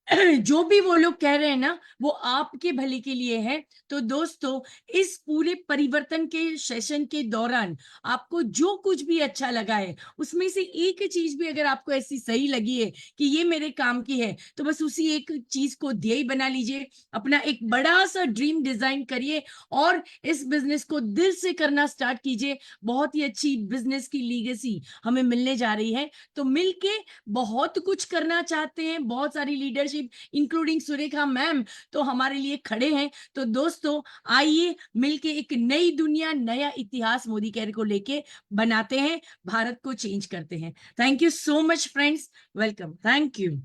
जो भी वो लोग कह रहे हैं ना, वो आपके भले के लिए है। तो दोस्तों, इस पूरे परिवर्तन के सेशन के दौरान आपको जो कुछ भी अच्छा लगा है, उसमें से एक चीज भी अगर आपको ऐसी सही लगी है कि ये मेरे काम की है, तो बस उसी एक चीज को ध्येय बना लीजिए, अपना एक बड़ा सा ड्रीम डिजाइन करिए और इस बिजनेस को दिल से करना स्टार्ट कीजिए। बहुत ही अच्छी बिजनेस की लीगेसी हमें मिलने जा रही है। तो मिलके बहुत कुछ करना चाहते हैं, बहुत सारी लीडरशिप इंक्लूडिंग सुरेखा मैम तो हमारे लिए खड़े हैं। तो दोस्तों, आइए मिलके एक नई दुनिया, नया इतिहास मोदी केयर को लेके बनाते हैं, भारत को चेंज करते हैं। Thank you so much friends, welcome, thank you.